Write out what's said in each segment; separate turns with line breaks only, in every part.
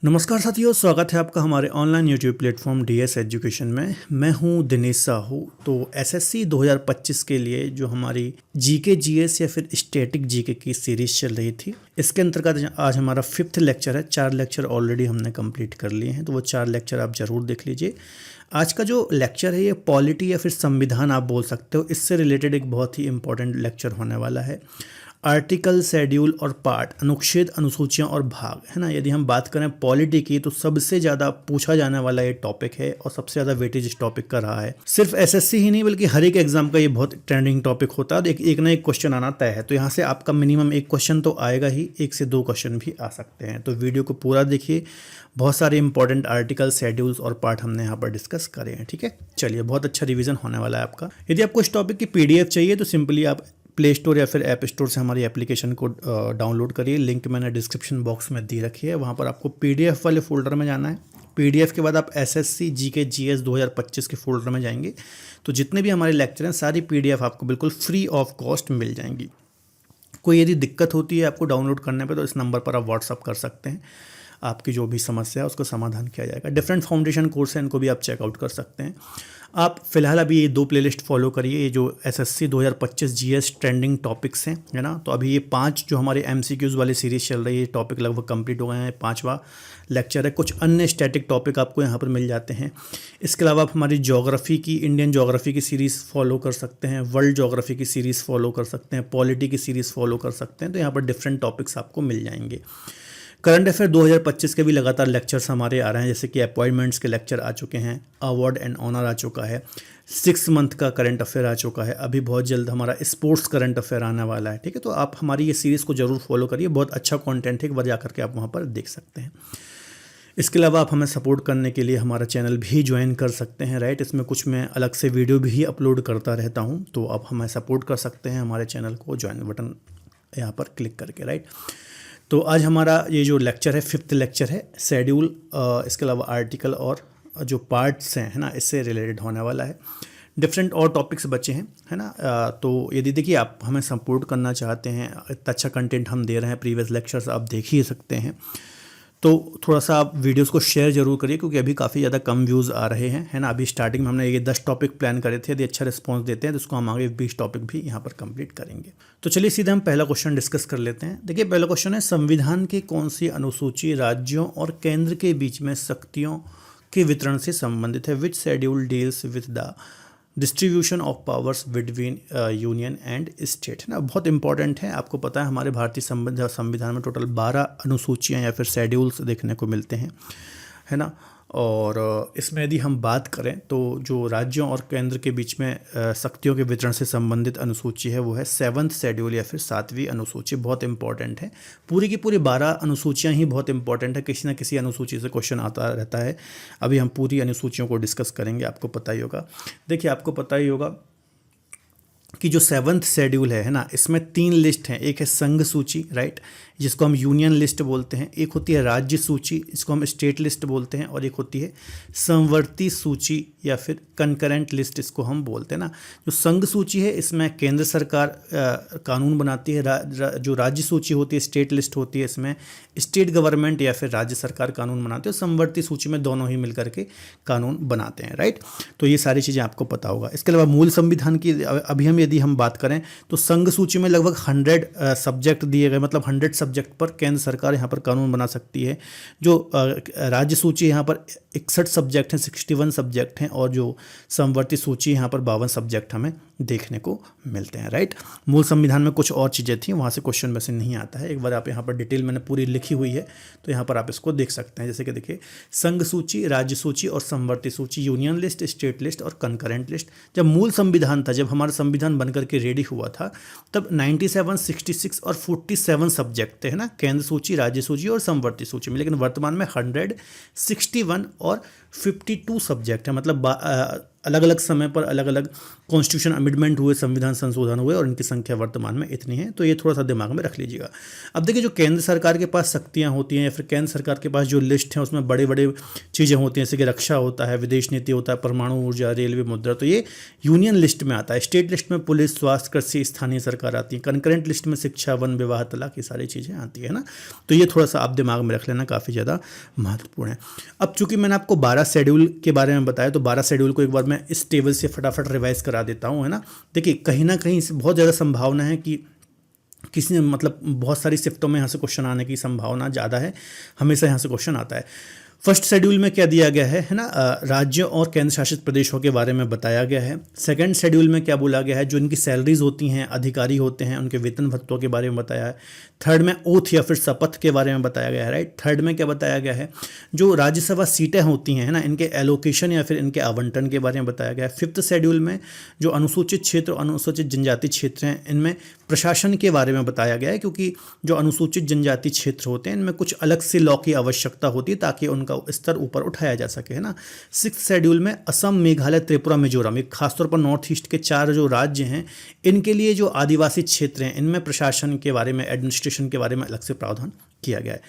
नमस्कार साथियों, स्वागत है आपका हमारे online YouTube platform DS education में। मैं हूं दिनेश साहू। तो एसएससी 2025 के लिए जो हमारी जीके जीएस या फिर स्टैटिक जीके की सीरीज चल रही थी, इसके अंतर्गत आज हमारा 5th लेक्चर है। 4 लेक्चर ऑलरेडी हमने कंप्लीट कर लिए हैं, तो वो 4 लेक्चर आप ज़रूर देख लीजिए। आज का जो लेक्चर है ये पॉलिटी या फिर संविधान आप बोल सकते हो, इससे रिलेटेड एक बहुत ही इंपॉर्टेंट लेक्चर होने वाला है। आर्टिकल, शेड्यूल और पार्ट, अनुच्छेद, अनुसूचियाँ और भाग, है ना। यदि हम बात करें पॉलिटी की, तो सबसे ज़्यादा पूछा जाने वाला ये टॉपिक है और सबसे ज़्यादा वेटेज इस टॉपिक का रहा है। सिर्फ एसएससी ही नहीं बल्कि हर एक एग्जाम का ये बहुत ट्रेंडिंग टॉपिक होता है। एक ना एक क्वेश्चन आना तय है, तो यहाँ से आपका मिनिमम एक क्वेश्चन तो आएगा ही, 1 से 2 क्वेश्चन भी आ सकते हैं। तो वीडियो को पूरा देखिए, बहुत सारे इंपॉर्टेंट आर्टिकल, शेड्यूल्स और पार्ट हमने यहाँ पर डिस्कस करे हैं। ठीक है, चलिए, बहुत अच्छा रिवीजन होने वाला है आपका। यदि आपको इस टॉपिक की पीडीएफ चाहिए तो सिंपली आप प्ले स्टोर या फिर ऐप स्टोर से हमारी एप्लीकेशन को डाउनलोड करिए। लिंक मैंने डिस्क्रिप्शन बॉक्स में दे रखी है, वहाँ पर आपको पीडीएफ वाले फोल्डर में जाना है। पीडीएफ के बाद आप एसएससी जीके जीएस 2025 के फोल्डर में जाएंगे, तो जितने भी हमारे लेक्चर हैं सारी पीडीएफ आपको बिल्कुल फ्री ऑफ कॉस्ट मिल जाएंगी। कोई यदि दिक्कत होती है आपको डाउनलोड करने पे, तो इस नंबर पर आप व्हाट्सअप कर सकते हैं। आपकी जो भी समस्या है उसका समाधान किया जाएगा। डिफरेंट फाउंडेशन कोर्स हैं, इनको भी आप चेकआउट कर सकते हैं। आप फिलहाल अभी ये 2 प्लेलिस्ट फॉलो करिए, ये जो एसएससी 2025 जीएस ट्रेंडिंग टॉपिक्स हैं, है ना। तो अभी ये 5 जो हमारे एमसीक्यूज़ वाली सीरीज चल रही है, टॉपिक लगभग कंप्लीट हो गए हैं। 5वां लेक्चर है। कुछ अन्य स्टैटिक टॉपिक आपको यहाँ पर मिल जाते हैं। इसके अलावा आप हमारी ज्योग्राफी की, इंडियन ज्योग्राफी की सीरीज़ फॉलो कर सकते हैं, वर्ल्ड ज्योग्राफी की सीरीज़ फॉलो कर सकते हैं, पॉलिटी की सीरीज़ फॉलो कर सकते हैं। तो यहाँ पर डिफरेंट टॉपिक्स आपको मिल जाएंगे। करंट अफेयर 2025 के भी लगातार लेक्चर्स हमारे आ रहे हैं, जैसे कि अपॉइंटमेंट्स के लेक्चर आ चुके हैं, अवार्ड एंड ऑनर आ चुका है, 6 मंथ का करंट अफेयर आ चुका है। अभी बहुत जल्द हमारा स्पोर्ट्स करंट अफेयर आने वाला है। ठीक है, तो आप हमारी ये सीरीज़ को जरूर फॉलो करिए, बहुत अच्छा कंटेंट है, एक बार जा करके आप वहाँ पर देख सकते हैं। इसके अलावा आप हमें सपोर्ट करने के लिए हमारा चैनल भी ज्वाइन कर सकते हैं, राइट। इसमें कुछ मैं अलग से वीडियो भी अपलोड करता रहता हूँ, तो आप हमें सपोर्ट कर सकते हैं हमारे चैनल को ज्वाइन बटन यहाँ पर क्लिक करके, राइट। तो आज हमारा ये जो लेक्चर है 5th लेक्चर है, शेड्यूल, इसके अलावा आर्टिकल और जो पार्ट्स हैं, है ना, इससे रिलेटेड होने वाला है। डिफरेंट और टॉपिक्स बचे हैं, है ना। तो यदि देखिए आप हमें सपोर्ट करना चाहते हैं, इतना अच्छा कंटेंट हम दे रहे हैं, प्रीवियस लेक्चर्स आप देख ही सकते हैं, तो थोड़ा सा आप वीडियोस को शेयर जरूर करिए, क्योंकि अभी काफ़ी ज़्यादा कम व्यूज़ आ रहे हैं, है ना। अभी स्टार्टिंग में हमने ये 10 टॉपिक प्लान करे थे, यदि अच्छा रिस्पांस देते हैं तो उसको हम आगे 20 टॉपिक भी यहाँ पर कंप्लीट करेंगे। तो चलिए सीधे हम पहला क्वेश्चन डिस्कस कर लेते हैं। देखिए, पहला क्वेश्चन है, संविधान की कौन सी अनुसूची राज्यों और केंद्र के बीच में शक्तियों के वितरण से संबंधित है। Which schedule deals with the distribution of powers between union and state, है ना। बहुत इंपॉर्टेंट है। आपको पता है हमारे भारतीय संविधान में टोटल 12 अनुसूचियाँ या फिर शेड्यूल्स देखने को मिलते हैं, है ना। और इसमें यदि हम बात करें तो जो राज्यों और केंद्र के बीच में शक्तियों के वितरण से संबंधित अनुसूची है वो है 7th शेड्यूल या फिर 7वीं अनुसूची। बहुत इंपॉर्टेंट है। पूरी की पूरी 12 अनुसूचियां ही बहुत इंपॉर्टेंट है, किसी न किसी अनुसूची से क्वेश्चन आता रहता है। अभी हम पूरी अनुसूचियों को डिस्कस करेंगे, आपको पता ही होगा। देखिए, आपको पता ही होगा कि जो 7th शेड्यूल है ना, इसमें 3 लिस्ट हैं। एक है संघ सूची, राइट, जिसको हम यूनियन लिस्ट बोलते हैं। एक होती है राज्य सूची, इसको हम स्टेट लिस्ट बोलते हैं। और एक होती है समवर्ती सूची या फिर कंकरेंट लिस्ट, इसको हम बोलते हैं ना। जो संघ सूची है इसमें केंद्र सरकार कानून बनाती है। जो राज्य सूची होती है, स्टेट लिस्ट होती है, इसमें स्टेट गवर्नमेंट या फिर राज्य सरकार कानून बनाते हैं। समवर्ती सूची में दोनों ही मिलकर के कानून बनाते हैं, राइट। तो ये सारी चीज़ें आपको पता होगा। इसके अलावा मूल संविधान की अभी यदि हम बात करें तो संघ सूची में लगभग 100 सब्जेक्ट दिए गए, मतलब 100 सब्जेक्ट पर केंद्र सरकार यहाँ पर कानून बना सकती है। जो राज्य सूची यहाँ पर 61 सब्जेक्ट हैं, 61 सब्जेक्ट हैं। और जो समवर्ती सूची यहाँ पर 52 सब्जेक्ट हमें देखने को मिलते हैं, राइट। मूल संविधान में कुछ और चीज़ें थी, वहाँ से क्वेश्चन वैसे नहीं आता है। एक बार आप यहाँ पर डिटेल मैंने पूरी लिखी हुई है, तो यहाँ पर आप इसको देख सकते हैं। जैसे कि देखिए, संघ सूची, राज्य सूची और समवर्ती सूची, यूनियन लिस्ट, स्टेट लिस्ट और कंकरेंट लिस्ट। जब मूल संविधान था, जब हमारा संविधान बनकर के रेडी हुआ था, तब 97, 66 और 47 सब्जेक्ट थे, है ना, केंद्र सूची, राज्य सूची और समवर्ती सूची में। लेकिन वर्तमान में 100, 61 और 52 सब्जेक्ट है, मतलब अलग अलग समय पर अलग अलग कॉन्स्टिट्यूशन अमेंडमेंट हुए, संविधान संशोधन हुए और इनकी संख्या वर्तमान में इतनी है। तो ये थोड़ा सा दिमाग में रख लीजिएगा। अब देखिए, जो केंद्र सरकार के पास शक्तियाँ होती हैं या फिर केंद्र सरकार के पास जो लिस्ट है उसमें बड़े बड़े चीज़ें होती हैं, जैसे कि रक्षा होता है, विदेश नीति होता है, परमाणु ऊर्जा, रेलवे, मुद्रा, तो ये यूनियन लिस्ट में आता है। स्टेट लिस्ट में पुलिस, स्वास्थ्य, कृषि, स्थानीय सरकार आती है। कंकरेंट लिस्ट में शिक्षा, वन, विवाह, तलाक, ये सारी चीज़ें आती है ना। तो ये थोड़ा सा आप दिमाग में रख लेना, काफ़ी ज़्यादा महत्वपूर्ण है। अब चूंकि मैंने आपको 12 शेड्यूल के बारे में बताया, तो 12 शेड्यूल को एक बार मैं इस टेबल से फटाफट रिवाइज करा देता हूँ, है ना। देखिए, कहीं ना कहीं से बहुत ज़्यादा संभावना है कि किसी ने मतलब बहुत सारी शिफ्टों में यहाँ से क्वेश्चन आने की संभावना ज़्यादा है, हमेशा यहाँ से क्वेश्चन आता है। फर्स्ट शेड्यूल में क्या दिया गया है ना, राज्यों और केंद्र शासित प्रदेशों के बारे में बताया गया है। सेकंड शेड्यूल में क्या बोला गया है, जो इनकी सैलरीज होती हैं, अधिकारी होते हैं, उनके वेतन भत्तों के बारे में बताया है। थर्ड में ओथ या फिर शपथ के बारे में बताया गया है, राइट। थर्ड में क्या बताया गया है, जो राज्यसभा सीटें होती हैं, है ना, इनके एलोकेशन या फिर इनके आवंटन के बारे में बताया गया है। फिफ्थ शेड्यूल में जो अनुसूचित क्षेत्र और अनुसूचित जनजाति क्षेत्र हैं, इनमें प्रशासन के बारे में बताया गया है, क्योंकि जो अनुसूचित जनजाति क्षेत्र होते हैं इनमें कुछ अलग से लॉ की आवश्यकता होती है ताकि उनका स्तर ऊपर उठाया जा सके, है ना। सिक्स्थ शेड्यूल में असम, मेघालय, त्रिपुरा, मिजोरम, ये खासतौर पर नॉर्थ ईस्ट के 4 जो राज्य हैं, इनके लिए जो आदिवासी क्षेत्र हैं, इनमें प्रशासन के बारे में, एडमिनिस्ट्रेशन के बारे में अलग से प्रावधान किया गया है।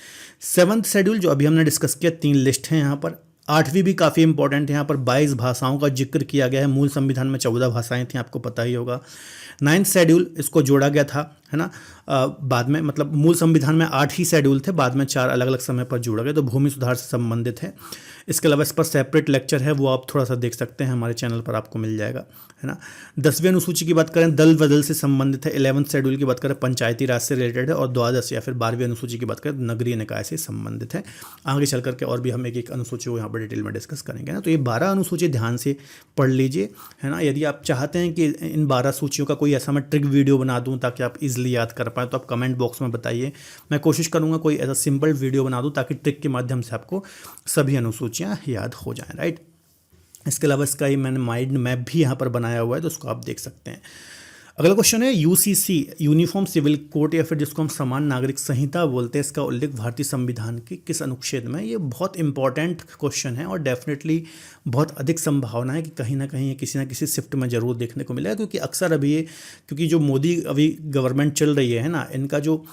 सेवंथ शेड्यूल जो अभी हमने डिस्कस किया, 3 लिस्ट हैं यहाँ पर। आठवीं भी काफ़ी इंपॉर्टेंट है, यहाँ पर 22 भाषाओं का जिक्र किया गया है। मूल संविधान में 14 भाषाएं थी, आपको पता ही होगा। नाइन्थ शेड्यूल, इसको जोड़ा गया था, है ना, बाद में, मतलब मूल संविधान में 8 ही शेड्यूल थे, बाद में 4 अलग अलग समय पर जोड़ा गया, तो भूमि सुधार से संबंधित है। इसके अलावा इस पर सेपरेट लेक्चर है, वो आप थोड़ा सा देख सकते हैं, हमारे चैनल पर आपको मिल जाएगा, है ना। 10वीं अनुसूची की बात करें, दल बदल से संबंधित है। 11th शेड्यूल की बात करें, पंचायती राज से रिलेटेड है। और 12 या फिर 12वीं अनुसूची की बात करें, नगरीय निकाय से संबंधित है। आगे चल करके और भी हम एक एक अनुसूची को यहाँ पर डिटेल में डिस्कस करेंगे ना। तो ये 12 अनुसूची ध्यान से पढ़ लीजिए, है ना। यदि आप चाहते हैं कि इन 12 सूचियों का कोई ऐसा मैं ट्रिक वीडियो बना दूं ताकि आप इजीली याद कर पाएँ, तो आप कमेंट बॉक्स में बताइए, मैं कोशिश करूँगा कोई ऐसा सिंपल वीडियो बना दूँ ताकि ट्रिक के माध्यम से आपको सभी अनुसूचियाँ याद हो जाएँ, राइट। इसके अलावा इसका ही मैंने माइंड मैप भी यहाँ पर बनाया हुआ है, तो उसको आप देख सकते हैं। अगला क्वेश्चन है, यूसीसी, यूनिफॉर्म सिविल कोड, या फिर जिसको हम समान नागरिक संहिता बोलते हैं, इसका उल्लेख भारतीय संविधान के किस अनुच्छेद में है? ये बहुत इंपॉर्टेंट क्वेश्चन है और डेफिनेटली बहुत अधिक संभावना है कि कहीं ना कहीं किसी ना किसी शिफ्ट में जरूर देखने को मिलेगा, क्योंकि अक्सर अभी ये, क्योंकि जो मोदी अभी गवर्नमेंट चल रही है ना, इनका जो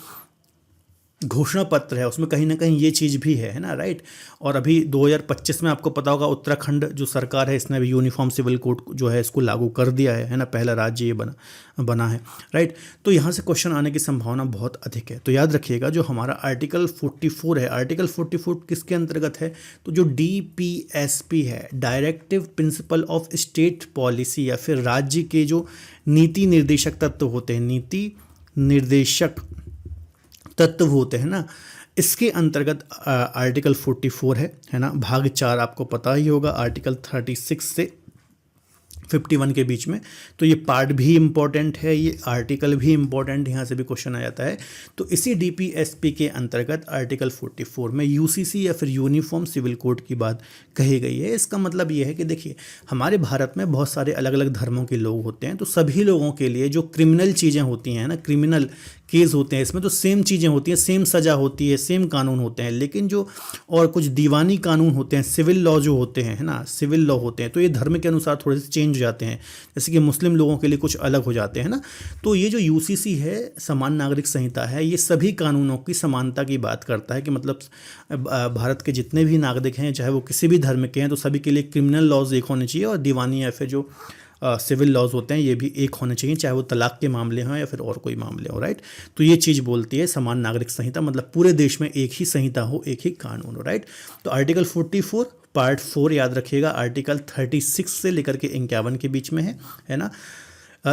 घोषणा पत्र है उसमें कहीं ना कहीं ये चीज़ भी है ना, राइट। और अभी 2025 में आपको पता होगा, उत्तराखंड जो सरकार है, इसने भी यूनिफॉर्म सिविल कोड जो है इसको लागू कर दिया है ना, पहला राज्य ये बना है, राइट। तो यहाँ से क्वेश्चन आने की संभावना बहुत अधिक है। तो याद रखिएगा, जो हमारा आर्टिकल 44 है, आर्टिकल 44 किसके अंतर्गत है? तो जो DPSP है, directive principle of state policy, या फिर राज्य के जो नीति निर्देशक तत्व होते हैं, नीति निर्देशक तत्व होते हैं ना, इसके अंतर्गत आर्टिकल 44 है ना। भाग 4 आपको पता ही होगा, आर्टिकल 36 से 51 के बीच में। तो ये पार्ट भी इम्पॉर्टेंट है, ये आर्टिकल भी इम्पॉर्टेंट, यहाँ से भी क्वेश्चन आ जाता है। तो इसी DPSP के अंतर्गत आर्टिकल 44 में UCC या फिर यूनिफॉर्म सिविल कोड की बात कही गई है। इसका मतलब ये है कि देखिए, हमारे भारत में बहुत सारे अलग अलग धर्मों के लोग होते हैं, तो सभी लोगों के लिए जो क्रिमिनल चीज़ें होती हैं ना, क्रिमिनल केस होते हैं, इसमें तो सेम चीज़ें होती हैं, सेम सज़ा होती है, सेम कानून होते हैं। लेकिन जो और कुछ दीवानी कानून होते हैं, सिविल लॉ जो होते हैं, है ना, सिविल लॉ होते हैं, तो ये धर्म के अनुसार थोड़े से चेंज हो जाते हैं। जैसे कि मुस्लिम लोगों के लिए कुछ अलग हो जाते हैं ना। तो ये जो UCC है, समान नागरिक संहिता है, ये सभी कानूनों की समानता की बात करता है कि मतलब भारत के जितने भी नागरिक हैं, चाहे वो किसी भी धर्म के हैं, तो सभी के लिए क्रिमिनल लॉज एक होने चाहिए, और दीवानी या फिर जो सिविल लॉज होते हैं ये भी एक होने चाहिए, चाहे वो तलाक के मामले हों या फिर और कोई मामले हो, राइट। तो ये चीज़ बोलती है समान नागरिक संहिता, मतलब पूरे देश में एक ही संहिता हो, एक ही कानून हो, राइट। तो आर्टिकल 44 पार्ट 4 याद रखिएगा, आर्टिकल 36 से लेकर के 51 के बीच में है ना।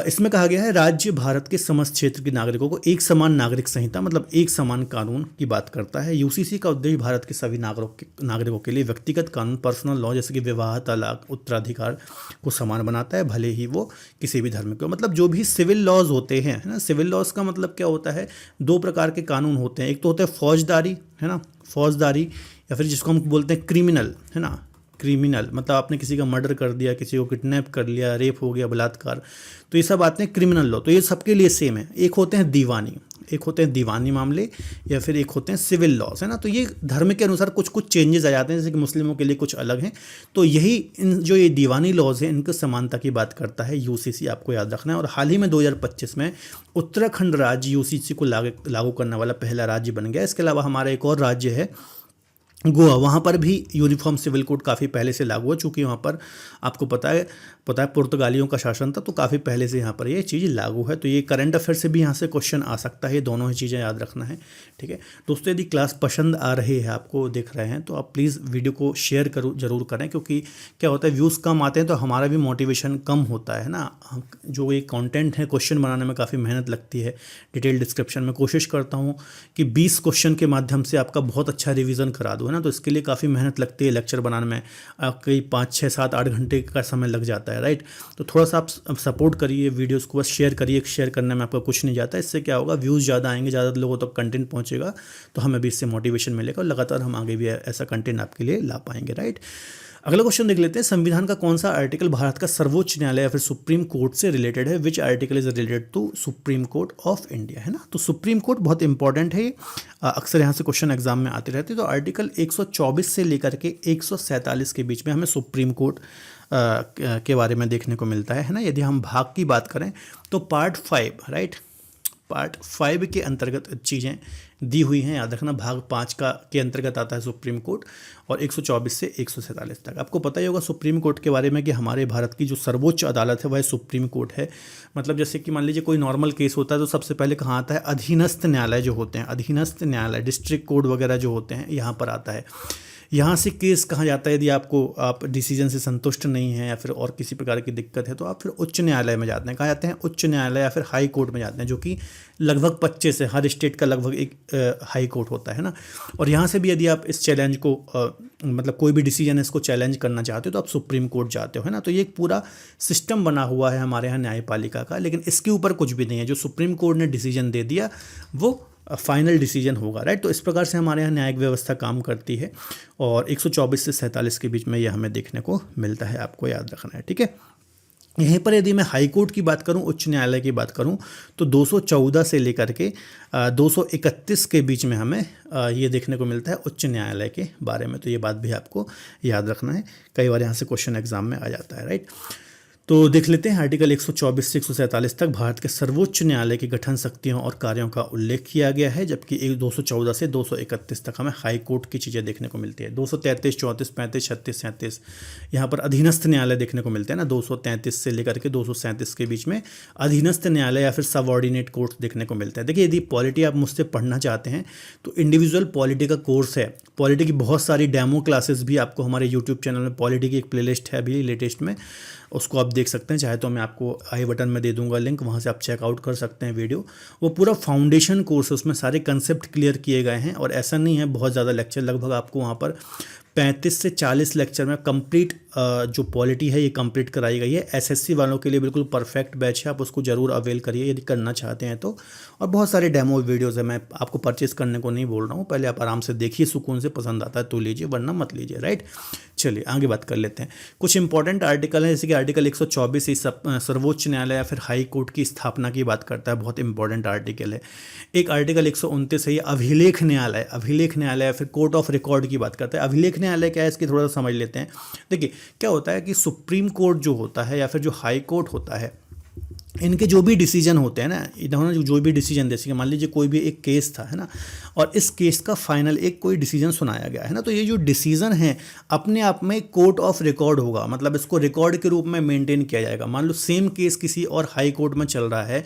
इसमें कहा गया है, राज्य भारत के समस्त क्षेत्र के नागरिकों को एक समान नागरिक संहिता, मतलब एक समान कानून की बात करता है। UCC का उद्देश्य भारत के सभी नागरिकों के लिए व्यक्तिगत कानून, पर्सनल लॉ, जैसे कि विवाह, तलाक, उत्तराधिकार को समान बनाता है, भले ही वो किसी भी धर्म के। मतलब जो भी सिविल लॉज होते हैं, है ना, सिविल लॉज का मतलब क्या होता है, 2 प्रकार के कानून होते हैं। एक तो होता है फौजदारी, है ना, फौजदारी, या फिर जिसको हम बोलते हैं क्रिमिनल, है ना, क्रिमिनल, मतलब आपने किसी का मर्डर कर दिया, किसी को किडनैप कर लिया, रेप हो गया, बलात्कार, तो ये सब आते हैं क्रिमिनल लॉ। तो ये सबके लिए सेम है। एक होते हैं दीवानी, एक होते हैं दीवानी मामले, या फिर एक होते हैं सिविल लॉस, है ना। तो ये धर्म के अनुसार कुछ कुछ चेंजेस आ जाते हैं, जैसे कि मुस्लिमों के लिए कुछ अलग हैं। तो यही इन जो ये दीवानी लॉज हैं इनकी समानता की बात करता है यूसीसी, आपको याद रखना है। और हाल ही में 2025 में उत्तराखंड राज्य यूसीसी को लागू करने वाला पहला राज्य बन गया। इसके अलावा हमारा एक और राज्य है गोवा, वहाँ पर भी यूनिफॉर्म सिविल कोड काफ़ी पहले से लागू है, चूँकि वहाँ पर आपको पता है पुर्तगालियों का शासन था, तो काफ़ी पहले से यहाँ पर ये चीज़ लागू है। तो ये करंट अफेयर से भी यहाँ से क्वेश्चन आ सकता है, ये दोनों ही चीज़ें याद रखना है, ठीक है दोस्तों। यदि क्लास पसंद आ रही है, आपको देख रहे हैं, तो आप प्लीज़ वीडियो को शेयर जरूर करें, क्योंकि क्या होता है व्यूज़ कम आते हैं तो हमारा भी मोटिवेशन कम होता है ना। जो ये कॉन्टेंट है, क्वेश्चन बनाने में काफ़ी मेहनत लगती है। डिटेल डिस्क्रिप्शन में कोशिश करता हूँ कि 20 क्वेश्चन के माध्यम से आपका बहुत अच्छा रिविज़न करा दूँ, है ना। तो इसके लिए काफ़ी मेहनत लगती है लेक्चर बनाने में, कई 5, 6, 7, 8 घंटे का समय लग जाता है, राइट। तो थोड़ा सा आप सपोर्ट करिए, वीडियोस को बस शेयर करिए। शेयर करने में आपका कुछ नहीं जाता, इससे क्या होगा, व्यूज़ ज़्यादा आएंगे, ज़्यादा लोगों तक कंटेंट पहुंचेगा, तो हमें भी इससे मोटिवेशन मिलेगा और लगातार हम आगे भी ऐसा कंटेंट आपके लिए ला पाएंगे, राइट। अगला क्वेश्चन देख लेते हैं। संविधान का कौन सा आर्टिकल भारत का सर्वोच्च न्यायालय या फिर सुप्रीम कोर्ट से रिलेटेड है? Which article is related to supreme court of India, है ना। तो सुप्रीम कोर्ट बहुत इंपॉर्टेंट है, अक्सर यहाँ से क्वेश्चन एग्जाम में आते रहते हैं। तो आर्टिकल 124 से लेकर के 147 के बीच में हमें सुप्रीम कोर्ट के बारे में देखने को मिलता है ना। यदि हम भाग की बात करें तो पार्ट 5, राइट, पार्ट 5 के अंतर्गत चीज़ें दी हुई हैं, याद रखना। भाग 5 के अंतर्गत आता है सुप्रीम कोर्ट, और 124 से 147 तक। आपको पता ही होगा सुप्रीम कोर्ट के बारे में कि हमारे भारत की जो सर्वोच्च अदालत है वह सुप्रीम कोर्ट है। मतलब जैसे कि मान लीजिए कोई नॉर्मल केस होता है तो सबसे पहले कहाँ आता है, अधीनस्थ न्यायालय जो होते हैं, अधीनस्थ न्यायालय, डिस्ट्रिक्ट कोर्ट वगैरह जो होते हैं, यहाँ पर आता है। यहाँ से केस कहाँ जाता है, यदि आप डिसीजन से संतुष्ट नहीं हैं या फिर और किसी प्रकार की दिक्कत है, तो आप फिर उच्च न्यायालय में जाते हैं। कहाँ जाते हैं, उच्च न्यायालय या फिर हाई कोर्ट में जाते हैं, जो कि लगभग 25 है, हर स्टेट का लगभग एक हाई कोर्ट होता है ना। और यहाँ से भी यदि आप इस चैलेंज को मतलब कोई भी डिसीजन है इसको चैलेंज करना चाहते हो तो आप सुप्रीम कोर्ट जाते हो, है ना। तो ये एक पूरा सिस्टम बना हुआ है हमारे यहाँ न्यायपालिका का, लेकिन इसके ऊपर कुछ भी नहीं है। जो सुप्रीम कोर्ट ने डिसीजन दे दिया वो फाइनल डिसीजन होगा, राइट। तो इस प्रकार से हमारे यहाँ न्यायिक व्यवस्था काम करती है, और 124 से 47 के बीच में यह हमें देखने को मिलता है, आपको याद रखना है, ठीक है। यहीं पर यदि मैं हाई कोर्ट की बात करूं, उच्च न्यायालय की बात करूं, तो 214 से लेकर के 231 के बीच में हमें ये देखने को मिलता है उच्च न्यायालय के बारे में। तो ये बात भी आपको याद रखना है, कई बार यहाँ से क्वेश्चन एग्जाम में आ जाता है, राइट। तो देख लेते हैं आर्टिकल 124 से 147 तक भारत के सर्वोच्च न्यायालय की गठन शक्तियों और कार्यों का उल्लेख किया गया है, जबकि 214 से 231 तक हमें हाई कोर्ट की चीज़ें देखने को मिलती है। 233, 34, 35, 36, 37 यहाँ पर अधीनस्थ न्यायालय देखने को मिलते हैं ना। 233 से लेकर के 237 के बीच में अधीनस्थ न्यायालय या फिर सबऑर्डिनेट कोर्ट देखने को मिलते हैं। देखिए, यदि पॉलिटी आप मुझसे पढ़ना चाहते हैं तो इंडिविजुअल पॉलिटी का कोर्स है, पॉलिटी की बहुत सारी डेमो क्लासेस भी आपको हमारे यूट्यूब चैनल में, पॉलिटी की एक प्लेलिस्ट है अभी लेटेस्ट में, उसको आप देख सकते हैं। चाहे तो मैं आपको आई बटन में दे दूंगा लिंक, वहाँ से आप चेकआउट कर सकते हैं वीडियो। वो पूरा फाउंडेशन कोर्स है, उसमें सारे कंसेप्ट क्लियर किए गए हैं, और ऐसा नहीं है बहुत ज़्यादा लेक्चर, लगभग आपको वहाँ पर 35 से 40 लेक्चर में कंप्लीट जो पॉलिटी है ये कंप्लीट कराई गई है। एसएससी वालों के लिए बिल्कुल परफेक्ट बैच है, आप उसको ज़रूर अवेल करिए यदि करना चाहते हैं तो। और बहुत सारे डेमो वीडियोज़ है, मैं आपको परचेस करने को नहीं बोल रहा हूँ, पहले आप आराम से देखिए, सुकून से, पसंद आता है तो लीजिए, वरना मत लीजिए, राइट। चलिए आगे बात कर लेते हैं। कुछ इंपॉर्टेंट आर्टिकल है, जैसे कि आर्टिकल 124 इस सर्वोच्च न्यायालय या फिर हाई कोर्ट की स्थापना की बात करता है, बहुत इंपॉर्टेंट आर्टिकल है। एक आर्टिकल 129 है, ये अभिलेख न्यायालय या फिर कोर्ट ऑफ रिकॉर्ड की बात करता है। अभिलेख न्यायालय क्या है, इसकी थोड़ा सा समझ लेते हैं। देखिए क्या होता है कि सुप्रीम कोर्ट जो होता है या फिर जो हाई कोर्ट होता है, इनके जो भी डिसीजन होते हैं ना, इन्होंने जो भी डिसीजन, जैसे कि मान लीजिए कोई भी एक केस था, है ना, और इस केस का फाइनल एक कोई डिसीजन सुनाया गया है ना, तो ये जो डिसीजन है अपने आप में कोर्ट ऑफ रिकॉर्ड होगा, मतलब इसको रिकॉर्ड के रूप में मेंटेन किया जाएगा। मान लो सेम केस किसी और हाई कोर्ट में चल रहा है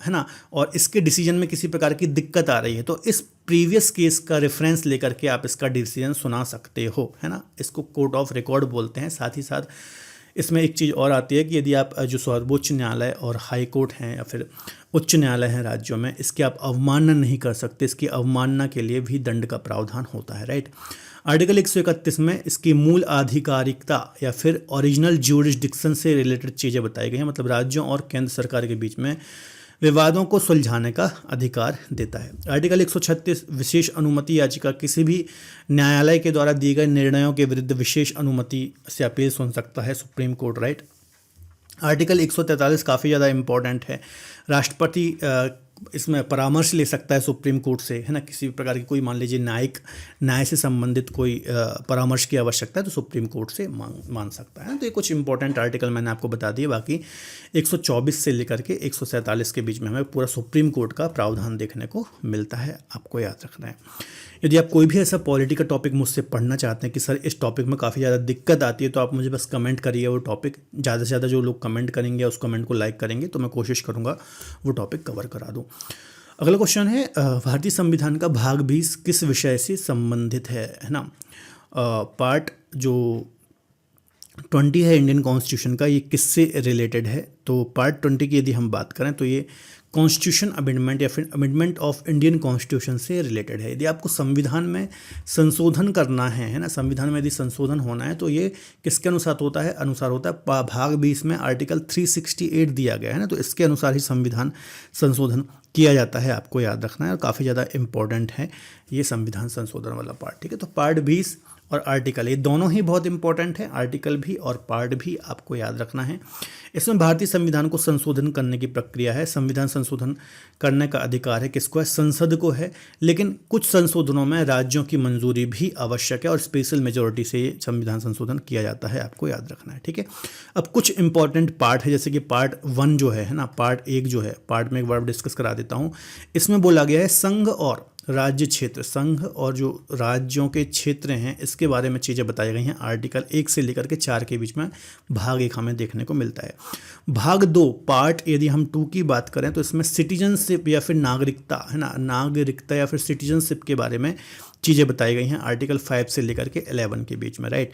ना, और इसके डिसीजन में किसी प्रकार की दिक्कत आ रही है, तो इस प्रीवियस केस का रेफरेंस लेकर के आप इसका डिसीजन सुना सकते हो, है ना। इसको कोर्ट ऑफ रिकॉर्ड बोलते हैं। साथ ही साथ इसमें एक चीज़ और आती है कि यदि आप जो सर्वोच्च न्यायालय और हाई कोर्ट हैं या फिर उच्च न्यायालय हैं राज्यों में, इसकी आप अवमानना नहीं कर सकते, इसकी अवमानना के लिए भी दंड का प्रावधान होता है, राइट। आर्टिकल 131 में इसकी मूल आधिकारिकता या फिर ओरिजिनल ज्यूरिसडिक्शन से रिलेटेड चीज़ें बताई गई हैं, मतलब राज्यों और केंद्र सरकार के बीच में विवादों को सुलझाने का अधिकार देता है। आर्टिकल 136 विशेष अनुमति याचिका, किसी भी न्यायालय के द्वारा दिए गए निर्णयों के विरुद्ध विशेष अनुमति से अपील सुन सकता है सुप्रीम कोर्ट, राइट। आर्टिकल 143 काफ़ी ज़्यादा इम्पोर्टेंट है। राष्ट्रपति इसमें परामर्श ले सकता है सुप्रीम कोर्ट से, है ना। किसी भी प्रकार की कोई मान लीजिए न्याय से संबंधित कोई परामर्श की आवश्यकता है तो सुप्रीम कोर्ट से मान सकता है। तो ये कुछ इंपॉर्टेंट आर्टिकल मैंने आपको बता दिए। बाकी 124 से लेकर के 147 के बीच में हमें पूरा सुप्रीम कोर्ट का प्रावधान देखने को मिलता है, आपको याद रखना है। यदि आप कोई भी ऐसा पॉलिटी का टॉपिक मुझसे पढ़ना चाहते हैं कि सर इस टॉपिक में काफ़ी ज़्यादा दिक्कत आती है, तो आप मुझे बस कमेंट करिए। वो टॉपिक ज़्यादा से ज़्यादा जो लोग कमेंट करेंगे, उस कमेंट को लाइक करेंगे, तो मैं कोशिश करूँगा वो टॉपिक कवर करा दूँ। अगला क्वेश्चन है, भारतीय संविधान का भाग 20 किस विषय से संबंधित है ना। पार्ट जो 20 है इंडियन कॉन्स्टिट्यूशन का, ये किससे रिलेटेड है। तो पार्ट 20 की यदि हम बात करें तो ये कॉन्स्टिट्यूशन अमेंडमेंट या फिर अमेंडमेंट ऑफ इंडियन कॉन्स्टिट्यूशन से रिलेटेड है। यदि आपको संविधान में संशोधन करना है ना, संविधान में यदि संशोधन होना है तो ये किसके अनुसार होता है, भाग 20 में आर्टिकल 368 दिया गया है ना, तो इसके अनुसार ही संविधान संशोधन किया जाता है, आपको याद रखना है। और काफ़ी ज़्यादा इंपॉर्टेंट है ये संविधान संशोधन वाला पार्ट, ठीक है। तो पार्ट 20 और आर्टिकल, ये दोनों ही बहुत इंपॉर्टेंट है, आर्टिकल भी और पार्ट भी आपको याद रखना है। इसमें भारतीय संविधान को संशोधन करने की प्रक्रिया है। संविधान संशोधन करने का अधिकार है किसको है, संसद को है। लेकिन कुछ संशोधनों में राज्यों की मंजूरी भी आवश्यक है और स्पेशल मेजोरिटी से ये संविधान संशोधन किया जाता है, आपको याद रखना है, ठीक है। अब कुछ इंपॉर्टेंट पार्ट है, जैसे कि पार्ट 1 जो है ना, पार्ट 1 जो है, पार्ट में एक बार डिस्कस करा देता हूँ। इसमें बोला गया है संघ और राज्य क्षेत्र, संघ और जो राज्यों के क्षेत्र हैं इसके बारे में चीज़ें बताई गई हैं। आर्टिकल 1 से लेकर के 4 के बीच में भाग 1 हमें देखने को मिलता है। भाग 2 पार्ट, यदि हम 2 की बात करें तो इसमें सिटीजनशिप या फिर नागरिकता, है ना, नागरिकता या फिर सिटीजनशिप के बारे में चीज़ें बताई गई हैं आर्टिकल 5 से लेकर के 11 के बीच में, राइट।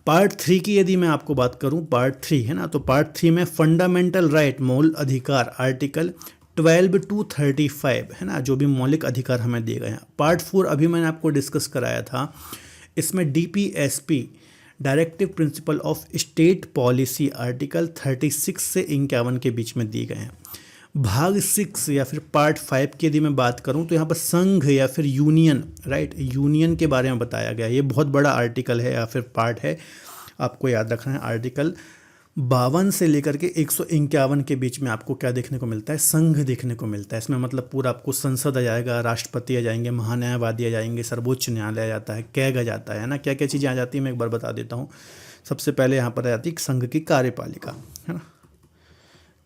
पार्ट 3 की यदि मैं आपको बात करूं, पार्ट 3 है ना, तो पार्ट 3 में फंडामेंटल राइट, मूल अधिकार, आर्टिकल 12 to 35 है ना, जो भी मौलिक अधिकार हमें दिए गए हैं। पार्ट 4 अभी मैंने आपको डिस्कस कराया था, इसमें DPSP, directive principle of state policy, article 36 से 51 के बीच में दिए गए हैं। भाग 6 या फिर पार्ट 5 की यदि मैं बात करूं तो यहाँ पर संघ या फिर यूनियन, राइट, यूनियन के बारे में बताया गया। ये बहुत बड़ा आर्टिकल है या फिर पार्ट है, आपको याद रखना है। आर्टिकल 52 से लेकर के 151 के बीच में आपको क्या देखने को मिलता है, संघ देखने को मिलता है। इसमें मतलब पूरा आपको संसद आ जाएगा, राष्ट्रपति आ जाएंगे, महान्यायवादी आ जाएंगे, सर्वोच्च न्यायालय आ जाता है, कैग आ जाता है ना, क्या क्या चीज़ें आ जाती हैं मैं एक बार बता देता हूँ। सबसे पहले यहाँ पर आ जाती है संघ की कार्यपालिका, है ना,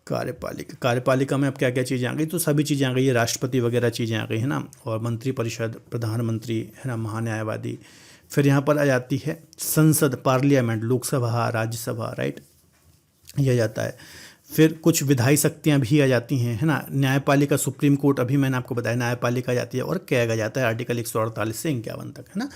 कार्यपालिका में अब क्या क्या चीज़ें आ गई, तो सभी चीज़ें आ गई है, राष्ट्रपति वगैरह चीज़ें आ गई है ना, और मंत्रिपरिषद, प्रधानमंत्री, है ना, महान्यायवादी। फिर यहाँ पर आ जाती है संसद, पार्लियामेंट, लोकसभा, राज्यसभा, राइट, ये आ जाता है। फिर कुछ विधायी शक्तियाँ भी आ जाती हैं, है ना, न्यायपालिका, सुप्रीम कोर्ट, अभी मैंने आपको बताया न्यायपालिका आ जाती है, और कैग आ जाता है आर्टिकल 148 से 51 तक, है ना।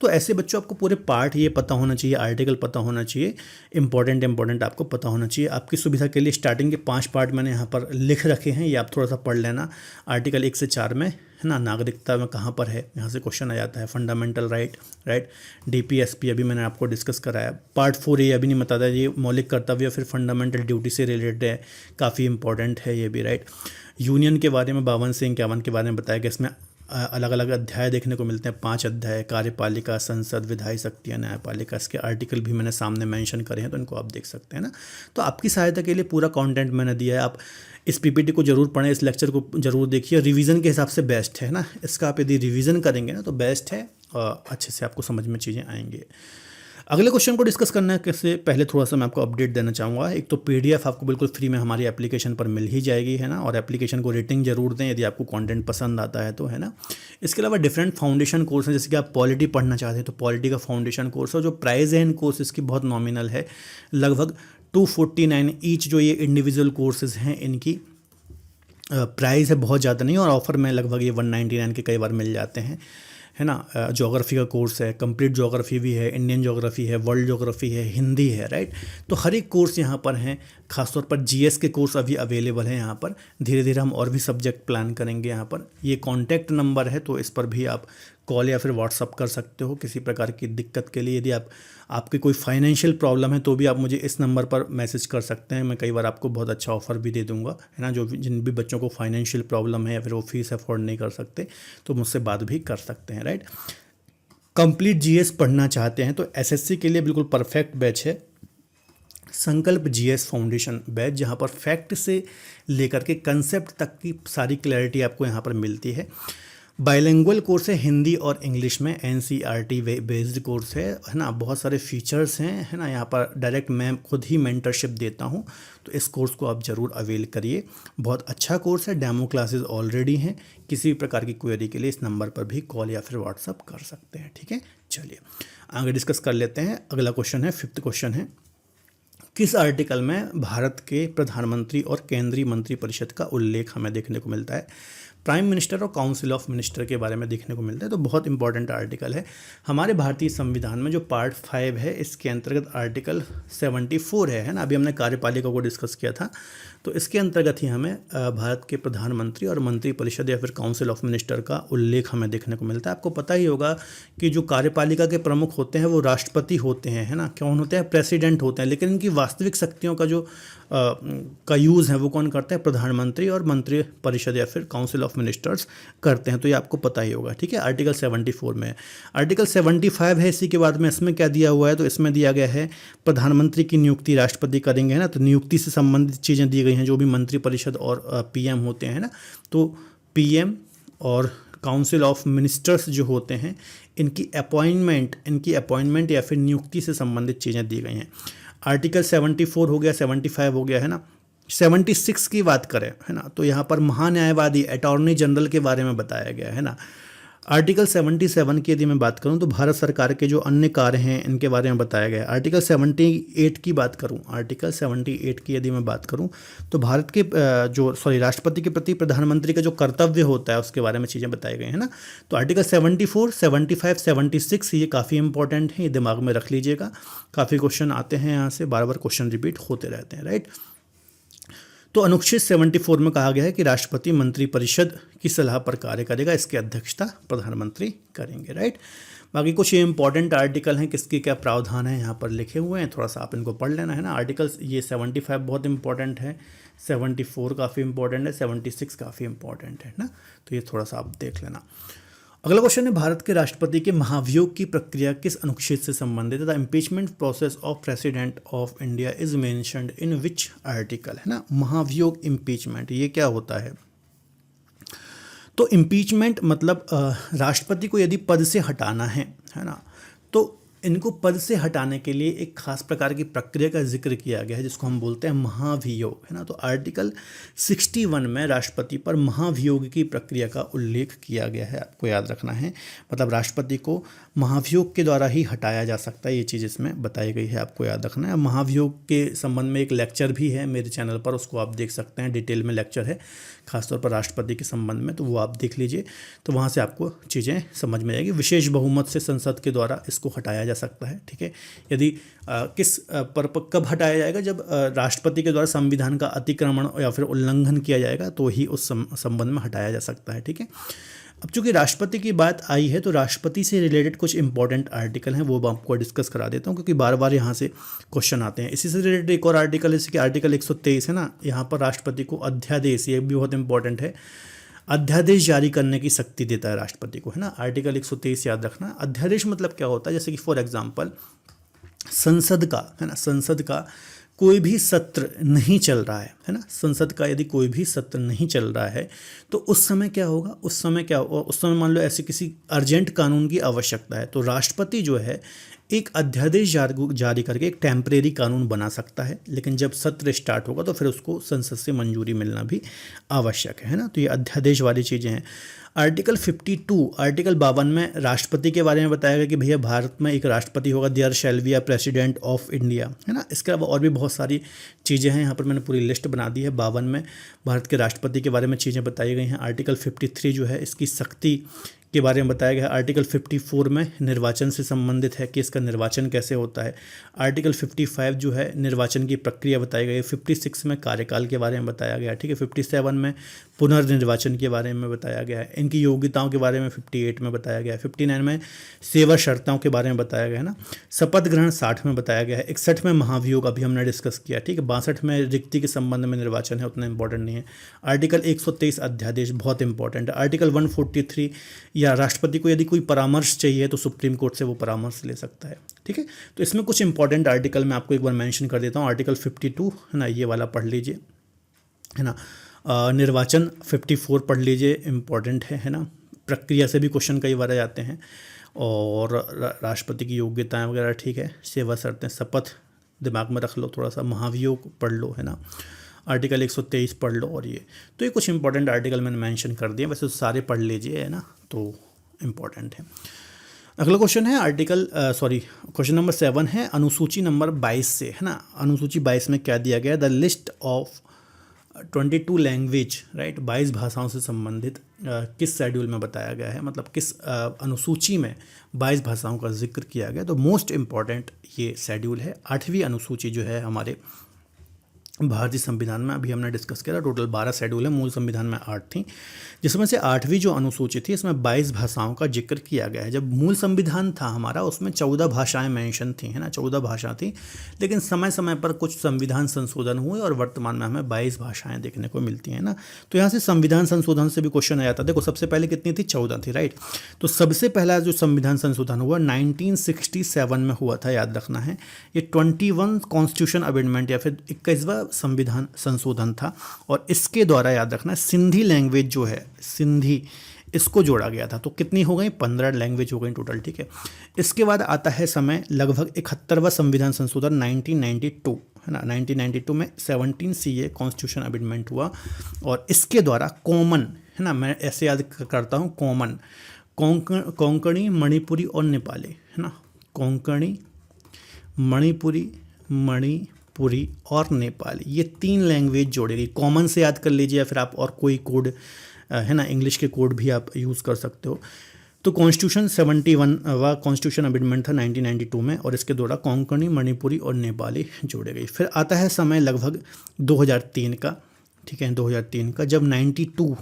तो ऐसे बच्चों आपको पूरे पार्ट ये पता होना चाहिए, आर्टिकल पता होना चाहिए, इंपॉर्टेंट आपको पता होना चाहिए। आपकी सुविधा के लिए स्टार्टिंग के 5 पार्ट मैंने यहाँ पर लिख रखे हैं, ये आप थोड़ा सा पढ़ लेना। आर्टिकल 1 से 4 में, है ना, नागरिकता में कहाँ पर है, यहाँ से क्वेश्चन आ जाता है। फंडामेंटल राइट, DPSP अभी मैंने आपको डिस्कस कराया। पार्ट 4 ये अभी नहीं बताता, ये मौलिक कर्तव्य फिर फंडामेंटल ड्यूटी से रिलेटेड है, काफ़ी इंपॉर्टेंट है ये भी, राइट। यूनियन के बारे में 52 से 51 के बारे में बताया गया। इसमें अलग अलग अध्याय देखने को मिलते हैं, 5 अध्याय, कार्यपालिका, संसद, विधायी शक्तियाँ, न्यायपालिका। इसके आर्टिकल भी मैंने सामने मेंशन करे हैं, तो इनको आप देख सकते हैं ना। तो आपकी सहायता के लिए पूरा कंटेंट मैंने दिया है, आप इस PPT को जरूर पढ़ें, इस लेक्चर को जरूर देखिए। रिवीजन के हिसाब से बेस्ट है ना, इसका आप यदि रिवीजन करेंगे ना तो बेस्ट है, और अच्छे से आपको समझ में चीज़ें आएंगे। अगले क्वेश्चन को डिस्कस करने से पहले थोड़ा सा मैं आपको अपडेट देना चाहूँगा। एक तो PDF आपको बिल्कुल फ्री में हमारी एप्लीकेशन पर मिल ही जाएगी, है ना, और एप्लीकेशन को रेटिंग जरूर दें यदि आपको कंटेंट पसंद आता है तो, है ना। इसके अलावा डिफरेंट फाउंडेशन कोर्स हैं, जैसे कि आप पॉलिटी पढ़ना चाहते हैं तो पॉलिटी का फाउंडेशन कोर्स है, जो प्राइस है इन कोर्सेज़ की बहुत नॉमिनल है, लगभग 249 ईच। जो ये इंडिविजुअल कोर्सेज़ हैं इनकी प्राइस है बहुत ज़्यादा नहीं, और ऑफर में लगभग ये 199 के कई बार मिल जाते हैं, है ना। ज्योग्राफी का कोर्स है, कंप्लीट ज्योग्राफी भी है, इंडियन ज्योग्राफी है, वर्ल्ड ज्योग्राफी है, हिंदी है, राइट। तो हर एक कोर्स यहाँ पर हैं खासतौर पर जीएस के कोर्स अभी अवेलेबल हैं यहाँ पर। धीरे धीरे हम और भी सब्जेक्ट प्लान करेंगे यहाँ पर। ये कॉन्टैक्ट नंबर है, तो इस पर भी आप कॉल या फिर व्हाट्सअप कर सकते हो किसी प्रकार की दिक्कत के लिए। यदि आपकी कोई फाइनेंशियल प्रॉब्लम है तो भी आप मुझे इस नंबर पर मैसेज कर सकते हैं। मैं कई बार आपको बहुत अच्छा ऑफर भी दे दूंगा, है ना। जिन भी बच्चों को फाइनेंशियल प्रॉब्लम है या फिर वो फीस अफोर्ड नहीं कर सकते तो मुझसे बात भी कर सकते हैं, राइट। कंप्लीट जीएस पढ़ना चाहते हैं तो एसएससी के लिए बिल्कुल परफेक्ट बैच है संकल्प जीएस फाउंडेशन बैच, जहाँ पर फैक्ट से लेकर के कंसेप्ट तक की सारी क्लैरिटी आपको यहाँ पर मिलती है। बाइलिंगुअल कोर्स है, हिंदी और इंग्लिश में, एनसीईआरटी बेस्ड कोर्स है ना। बहुत सारे फीचर्स हैं, है ना। यहाँ पर डायरेक्ट मैं खुद ही मेंटरशिप देता हूँ, तो इस कोर्स को आप ज़रूर अवेल करिए। बहुत अच्छा कोर्स है, डेमो क्लासेस ऑलरेडी हैं। किसी भी प्रकार की क्वेरी के लिए इस नंबर पर भी कॉल या फिर व्हाट्सअप कर सकते हैं, ठीक है। चलिए आगे डिस्कस कर लेते हैं। अगला क्वेश्चन है, 5th क्वेश्चन है, किस आर्टिकल में भारत के प्रधानमंत्री और केंद्रीय मंत्रिपरिषद का उल्लेख हमें देखने को मिलता है। प्राइम मिनिस्टर और काउंसिल ऑफ मिनिस्टर के बारे में देखने को मिलता है, तो बहुत इंपॉर्टेंट आर्टिकल है। हमारे भारतीय संविधान में जो पार्ट 5 है, इसके अंतर्गत आर्टिकल 74 है ना। अभी हमने कार्यपालिका को डिस्कस किया था, तो इसके अंतर्गत ही हमें भारत के प्रधानमंत्री और मंत्रिपरिषद या फिर काउंसिल ऑफ मिनिस्टर का उल्लेख हमें देखने को मिलता है। आपको पता ही होगा कि जो कार्यपालिका के प्रमुख होते हैं वो राष्ट्रपति होते हैं, है ना। कौन होते हैं? प्रेसिडेंट होते हैं। लेकिन इनकी वास्तविक शक्तियों का यूज़ है वो कौन करते हैं? प्रधानमंत्री और मंत्रिपरिषद या फिर काउंसिल ऑफ मिनिस्टर्स करते हैं, तो ये आपको पता ही होगा, ठीक है। आर्टिकल 74 में। आर्टिकल 75 है इसी के बाद में, इसमें क्या दिया हुआ है? तो इसमें दिया गया है प्रधानमंत्री की नियुक्ति राष्ट्रपति करेंगे, है ना। तो नियुक्ति से संबंधित चीज़ें दी गई हैं, जो भी मंत्रिपरिषद और पीएम होते हैं ना, तो पीएम और काउंसिल ऑफ मिनिस्टर्स जो होते हैं इनकी अपॉइंटमेंट या फिर नियुक्ति से संबंधित चीज़ें दी गई हैं। आर्टिकल 74 हो गया, 75 हो गया, है ना। 76 की बात करें, है ना, तो यहाँ पर महान्यायवादी अटॉर्नी जनरल के बारे में बताया गया है ना। आर्टिकल 77 की यदि मैं बात करूं तो भारत सरकार के जो अन्य कार्य हैं इनके बारे में बताया गया है। आर्टिकल 78 की बात करूं, आर्टिकल 78 की यदि मैं बात करूं तो भारत के राष्ट्रपति के प्रति प्रधानमंत्री का जो कर्तव्य होता है उसके बारे में चीज़ें बताई गई हैं ना। तो आर्टिकल 74, 75, 76 ये काफ़ी इंपॉर्टेंट है, ये दिमाग में रख लीजिएगा। काफ़ी क्वेश्चन आते हैं यहाँ से, बार बार क्वेश्चन रिपीट होते रहते हैं, राइट। तो अनुच्छेद 74 में कहा गया है कि राष्ट्रपति मंत्रिपरिषद की सलाह पर कार्य करेगा, इसकी अध्यक्षता प्रधानमंत्री करेंगे, राइट। बाकी कुछ ये इंपॉर्टेंट आर्टिकल हैं, किसके क्या प्रावधान है यहाँ पर लिखे हुए हैं, थोड़ा सा आप इनको पढ़ लेना, है ना। आर्टिकल्स ये 75 बहुत इंपॉर्टेंट है, 74 काफ़ी इंपॉर्टेंट है, 76 काफ़ी इंपॉर्टेंट है ना। तो ये थोड़ा सा आप देख लेना। अगला क्वेश्चन है, भारत के राष्ट्रपति के महाभियोग की प्रक्रिया किस अनुच्छेद से संबंधित है? The impeachment process of president of India is mentioned in which article, है ना। महाभियोग, इम्पीचमेंट, ये क्या होता है? तो इम्पीचमेंट मतलब राष्ट्रपति को यदि पद से हटाना है ना, तो इनको पद से हटाने के लिए एक खास प्रकार की प्रक्रिया का जिक्र किया गया है जिसको हम बोलते हैं महाभियोग, है ना। तो आर्टिकल 61 में राष्ट्रपति पर महाभियोग की प्रक्रिया का उल्लेख किया गया है, आपको याद रखना है। मतलब राष्ट्रपति को महाभियोग के द्वारा ही हटाया जा सकता है, ये चीज़ इसमें बताई गई है, आपको याद रखना है। महाभियोग के संबंध में एक लेक्चर भी है मेरे चैनल पर, उसको आप देख सकते हैं, डिटेल में लेक्चर है खासतौर पर राष्ट्रपति के संबंध में, तो वो आप देख लीजिए, तो वहाँ से आपको चीज़ें समझ में आएगी। विशेष बहुमत से संसद के द्वारा इसको हटाया जा सकता है, ठीक है। यदि कब हटाया जाएगा? जब राष्ट्रपति के द्वारा संविधान का अतिक्रमण या फिर उल्लंघन किया जाएगा, तो ही उस संबंध में हटाया जा सकता है, ठीक है। अब चूंकि राष्ट्रपति की बात आई है तो राष्ट्रपति से रिलेटेड कुछ इंपॉर्टेंट आर्टिकल हैं, वो आपको डिस्कस करा देता हूँ, क्योंकि बार बार यहाँ से क्वेश्चन आते हैं। इसी से रिलेटेड एक और आर्टिकल है, जैसे कि आर्टिकल 123 है ना, यहाँ पर राष्ट्रपति को अध्यादेश, ये भी बहुत इंपॉर्टेंट है, अध्यादेश जारी करने की शक्ति देता है राष्ट्रपति को, है ना। आर्टिकल 123 याद रखना। अध्यादेश मतलब क्या होता है? जैसे कि फॉर एग्जाम्पल संसद का, है ना, संसद का कोई भी सत्र नहीं चल रहा है ना, संसद का यदि कोई भी सत्र नहीं चल रहा है तो उस समय क्या होगा? उस समय मान लो ऐसे किसी अर्जेंट कानून की आवश्यकता है, तो राष्ट्रपति जो है एक अध्यादेश जारी करके एक टेम्परेरी कानून बना सकता है, लेकिन जब सत्र स्टार्ट होगा तो फिर उसको संसद से मंजूरी मिलना भी आवश्यक है ना। तो ये अध्यादेश वाली चीज़ें हैं। आर्टिकल 52, आर्टिकल 52 में राष्ट्रपति के बारे में बताया गया कि भैया भारत में एक राष्ट्रपति होगा, there shall be a president of India, है ना। इसके अलावा और भी बहुत सारी चीज़ें हैं, यहाँ पर मैंने पूरी लिस्ट बना दी है। 52 में भारत के राष्ट्रपति के बारे में चीज़ें बताई गई हैं। आर्टिकल 53 जो है इसकी शक्ति के बारे में बताया गया है। आर्टिकल 54 में निर्वाचन से संबंधित है कि इसका निर्वाचन कैसे होता है। आर्टिकल 55 जो है निर्वाचन की प्रक्रिया बताई गई है। 56 में कार्यकाल के बारे में बताया गया है, ठीक है। 57 में पुनर्निर्वाचन के बारे में बताया गया है। इनकी योग्यताओं के बारे में 58 में बताया गया है। 59 में सेवा शर्तों के बारे में बताया गया है ना। शपथ ग्रहण 60 में बताया गया है। 61 में महाभियोग अभी हमने डिस्कस किया, ठीक है। 62 में रिक्ति के संबंध में निर्वाचन है, उतना इंपॉर्टेंट नहीं है। आर्टिकल 123 अध्यादेश बहुत इंपॉर्टेंट है। आर्टिकल 143 या राष्ट्रपति को यदि कोई परामर्श चाहिए तो सुप्रीम कोर्ट से वो परामर्श ले सकता है, ठीक है। तो इसमें कुछ इंपॉर्टेंट आर्टिकल मैं आपको एक बार मेंशन कर देता हूँ। आर्टिकल 52 है ना, ये वाला पढ़ लीजिए, है ना। निर्वाचन 54 पढ़ लीजिए, इम्पॉर्टेंट है ना। प्रक्रिया से भी क्वेश्चन कई बार आ जाते हैं। और राष्ट्रपति की योग्यताएं वगैरह, ठीक है। सेवा शर्तें, शपथ दिमाग में रख लो थोड़ा सा। महाभियोग पढ़ लो, है ना। आर्टिकल 123 पढ़ लो। और ये कुछ इंपॉर्टेंट आर्टिकल मैंने मेंशन कर दिए, वैसे तो सारे पढ़ लीजिए, है ना, तो इम्पॉर्टेंट है। अगला क्वेश्चन है क्वेश्चन नंबर 7 है अनुसूची नंबर 22 से, है ना। अनुसूची 22 में क्या दिया गया, the list of 22 language, right, 22 भाषाओं से संबंधित किस शेड्यूल में बताया गया है, मतलब किस अनुसूची में 22 भाषाओं का जिक्र किया गया। तो मोस्ट इम्पॉर्टेंट ये शेड्यूल है। 8वीं अनुसूची जो है हमारे भारतीय संविधान में, अभी हमने डिस्कस किया, टोटल 12 शेड्यूल है, मूल संविधान में 8 थी, जिसमें से 8वीं जो अनुसूची थी इसमें 22 भाषाओं का जिक्र किया गया है। जब मूल संविधान था हमारा उसमें 14 भाषाएं मेंशन थी, है ना, 14 भाषा थी। लेकिन समय समय पर कुछ संविधान संशोधन हुए और वर्तमान में हमें 22 भाषाएं देखने को मिलती हैं ना। तो यहाँ से संविधान संशोधन से भी क्वेश्चन आ जाता है। देखो सबसे पहले कितनी थी, 14 थी, राइट। तो सबसे पहला जो संविधान संशोधन हुआ 1967 में हुआ था, याद रखना है। ये 21 कॉन्स्टिट्यूशन अमेंडमेंट या फिर 21वां संविधान संशोधन था। और इसके द्वारा याद रखना सिंधी लैंग्वेज जो है, सिंधी, इसको जोड़ा गया था। तो कितनी हो गई, 15 लैंग्वेज हो गई टोटल, ठीक है। इसके बाद आता है समय लगभग 71वां संविधान संशोधन 1992, है ना। 1992 में 17 CA कॉन्स्टिट्यूशन अमेंडमेंट हुआ और इसके द्वारा कॉमन, है ना, मैं ऐसे याद करता हूँ, कॉमन कोंकणी, मणिपुरी और नेपाली, है ना। कोंकणी, मणिपुरी और नेपाली, ये 3 लैंग्वेज जोड़ेगी। कॉमन से याद कर लीजिए या फिर आप और कोई कोड, है ना, इंग्लिश के कोड भी आप यूज़ कर सकते हो। तो कॉन्स्टिट्यूशन 71वां कॉन्स्टिट्यूशन अमेंडमेंट था 1992 में और इसके द्वारा कोंकणी, मणिपुरी और नेपाली जोड़े गई। फिर आता है समय लगभग 2003 का, ठीक है, 2003 का, जब 92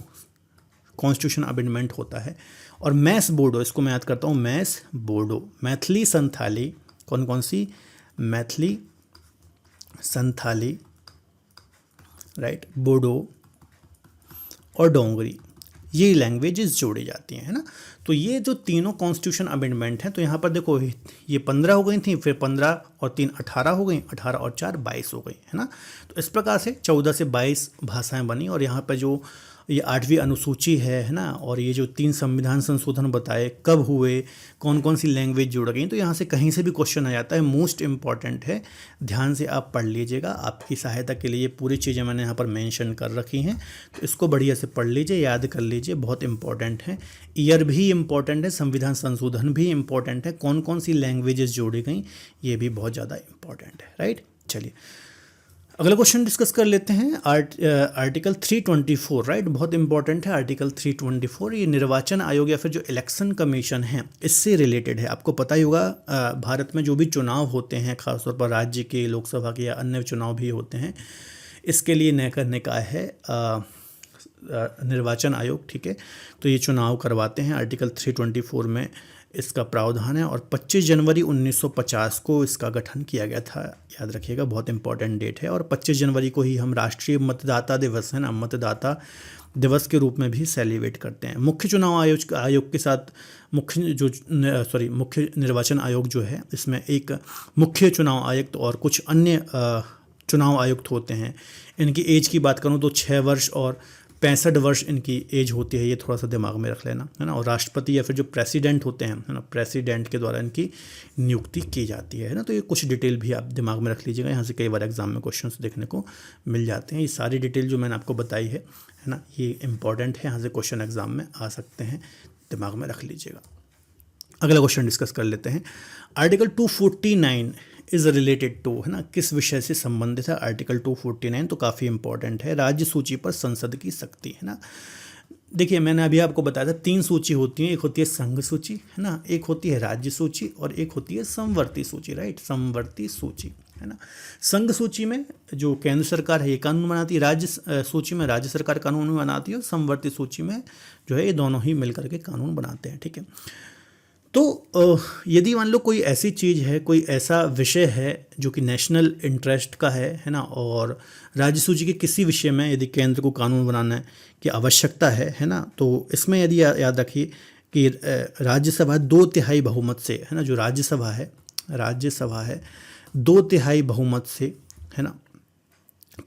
कॉन्स्टिट्यूशन अमेंडमेंट होता है। और मैस बोडो, इसको मैं याद करता हूँ, मैस बोडो, मैथिली संथाली, कौन सी, मैथिली, संथाली, राइट, बोडो और डोंगरी, ये लैंग्वेजेस जोड़ी जाती हैं, है ना। तो ये जो तीनों कॉन्स्टिट्यूशन अमेंडमेंट हैं, तो यहाँ पर देखो ये 15 हो गई थी, फिर 15 और 3 18 हो गई, 18 और 4 22 हो गई, है ना। तो इस प्रकार से 14 से 22 भाषाएं बनी। और यहाँ पर जो ये 8वीं अनुसूची है ना, और ये जो 3 संविधान संशोधन बताए कब हुए, कौन कौन सी लैंग्वेज जोड़ गई, तो यहाँ से कहीं से भी क्वेश्चन आ जाता है। मोस्ट इंपॉर्टेंट है, ध्यान से आप पढ़ लीजिएगा। आपकी सहायता के लिए पूरी चीज़ें मैंने यहाँ पर मेंशन कर रखी हैं, तो इसको बढ़िया से पढ़ लीजिए, याद कर लीजिए, बहुत इंपॉर्टेंट है। ईयर भी इंपॉर्टेंट है, संविधान संशोधन भी इंपॉर्टेंट है, कौन कौन सी लैंग्वेजेस जोड़ी गई ये भी बहुत ज़्यादा इंपॉर्टेंट है, राइट। चलिए अगला क्वेश्चन डिस्कस कर लेते हैं। आर्टिकल 324, राइट, बहुत इंपॉर्टेंट है आर्टिकल 324। ये निर्वाचन आयोग या फिर जो इलेक्शन कमीशन है इससे रिलेटेड है। आपको पता ही होगा भारत में जो भी चुनाव होते हैं, खासतौर पर राज्य के, लोकसभा के या अन्य चुनाव भी होते हैं, इसके लिए निकाय है निर्वाचन आयोग, ठीक है। तो ये चुनाव करवाते हैं, आर्टिकल 324 में इसका प्रावधान है। और 25 जनवरी 1950 को इसका गठन किया गया था, याद रखिएगा, बहुत इंपॉर्टेंट डेट है। और 25 जनवरी को ही हम राष्ट्रीय मतदाता दिवस, है ना, मतदाता दिवस के रूप में भी सेलिब्रेट करते हैं। मुख्य चुनाव आयोग के साथ मुख्य निर्वाचन आयोग जो है, इसमें एक मुख्य चुनाव आयुक्त और कुछ अन्य चुनाव आयुक्त होते हैं। इनकी एज की बात करूँ तो 6 वर्ष और 65 वर्ष इनकी एज होती है, ये थोड़ा सा दिमाग में रख लेना, है ना। और राष्ट्रपति या फिर जो प्रेसिडेंट होते हैं, है ना, प्रेसिडेंट के द्वारा इनकी नियुक्ति की जाती है ना। तो ये कुछ डिटेल भी आप दिमाग में रख लीजिएगा, यहाँ से कई बार एग्जाम में क्वेश्चंस देखने को मिल जाते हैं। ये सारी डिटेल जो मैंने आपको बताई है ना, ये इंपॉर्टेंट है, यहाँ से क्वेश्चन एग्जाम में आ सकते हैं, दिमाग में रख लीजिएगा। अगला क्वेश्चन डिस्कस कर लेते हैं। आर्टिकल 249 इज़ रिलेटेड टू, है ना, किस विषय से संबंधित है आर्टिकल 249, तो काफ़ी इंपॉर्टेंट है। राज्य सूची पर संसद की शक्ति, है ना। देखिए मैंने अभी आपको बताया था 3 सूची होती हैं, एक होती है संघ सूची है ना, एक होती है राज्य सूची और एक होती है समवर्ती सूची, राइट, समवर्ती सूची है ना। संघ सूची में जो केंद्र सरकार है ये कानून बनाती है, राज्य सूची में राज्य सरकार कानून बनाती है और समवर्ती सूची में जो है ये दोनों ही मिलकर के कानून बनाते हैं, ठीक है। तो यदि मान लो कोई ऐसी चीज़ है, कोई ऐसा विषय है जो कि नेशनल इंटरेस्ट का है ना, और राज्य सूची के किसी विषय में यदि केंद्र को कानून बनाने की आवश्यकता है ना, तो इसमें यदि याद रखिए कि राज्यसभा 2/3 बहुमत से है ना, जो राज्यसभा है 2/3 बहुमत से है ना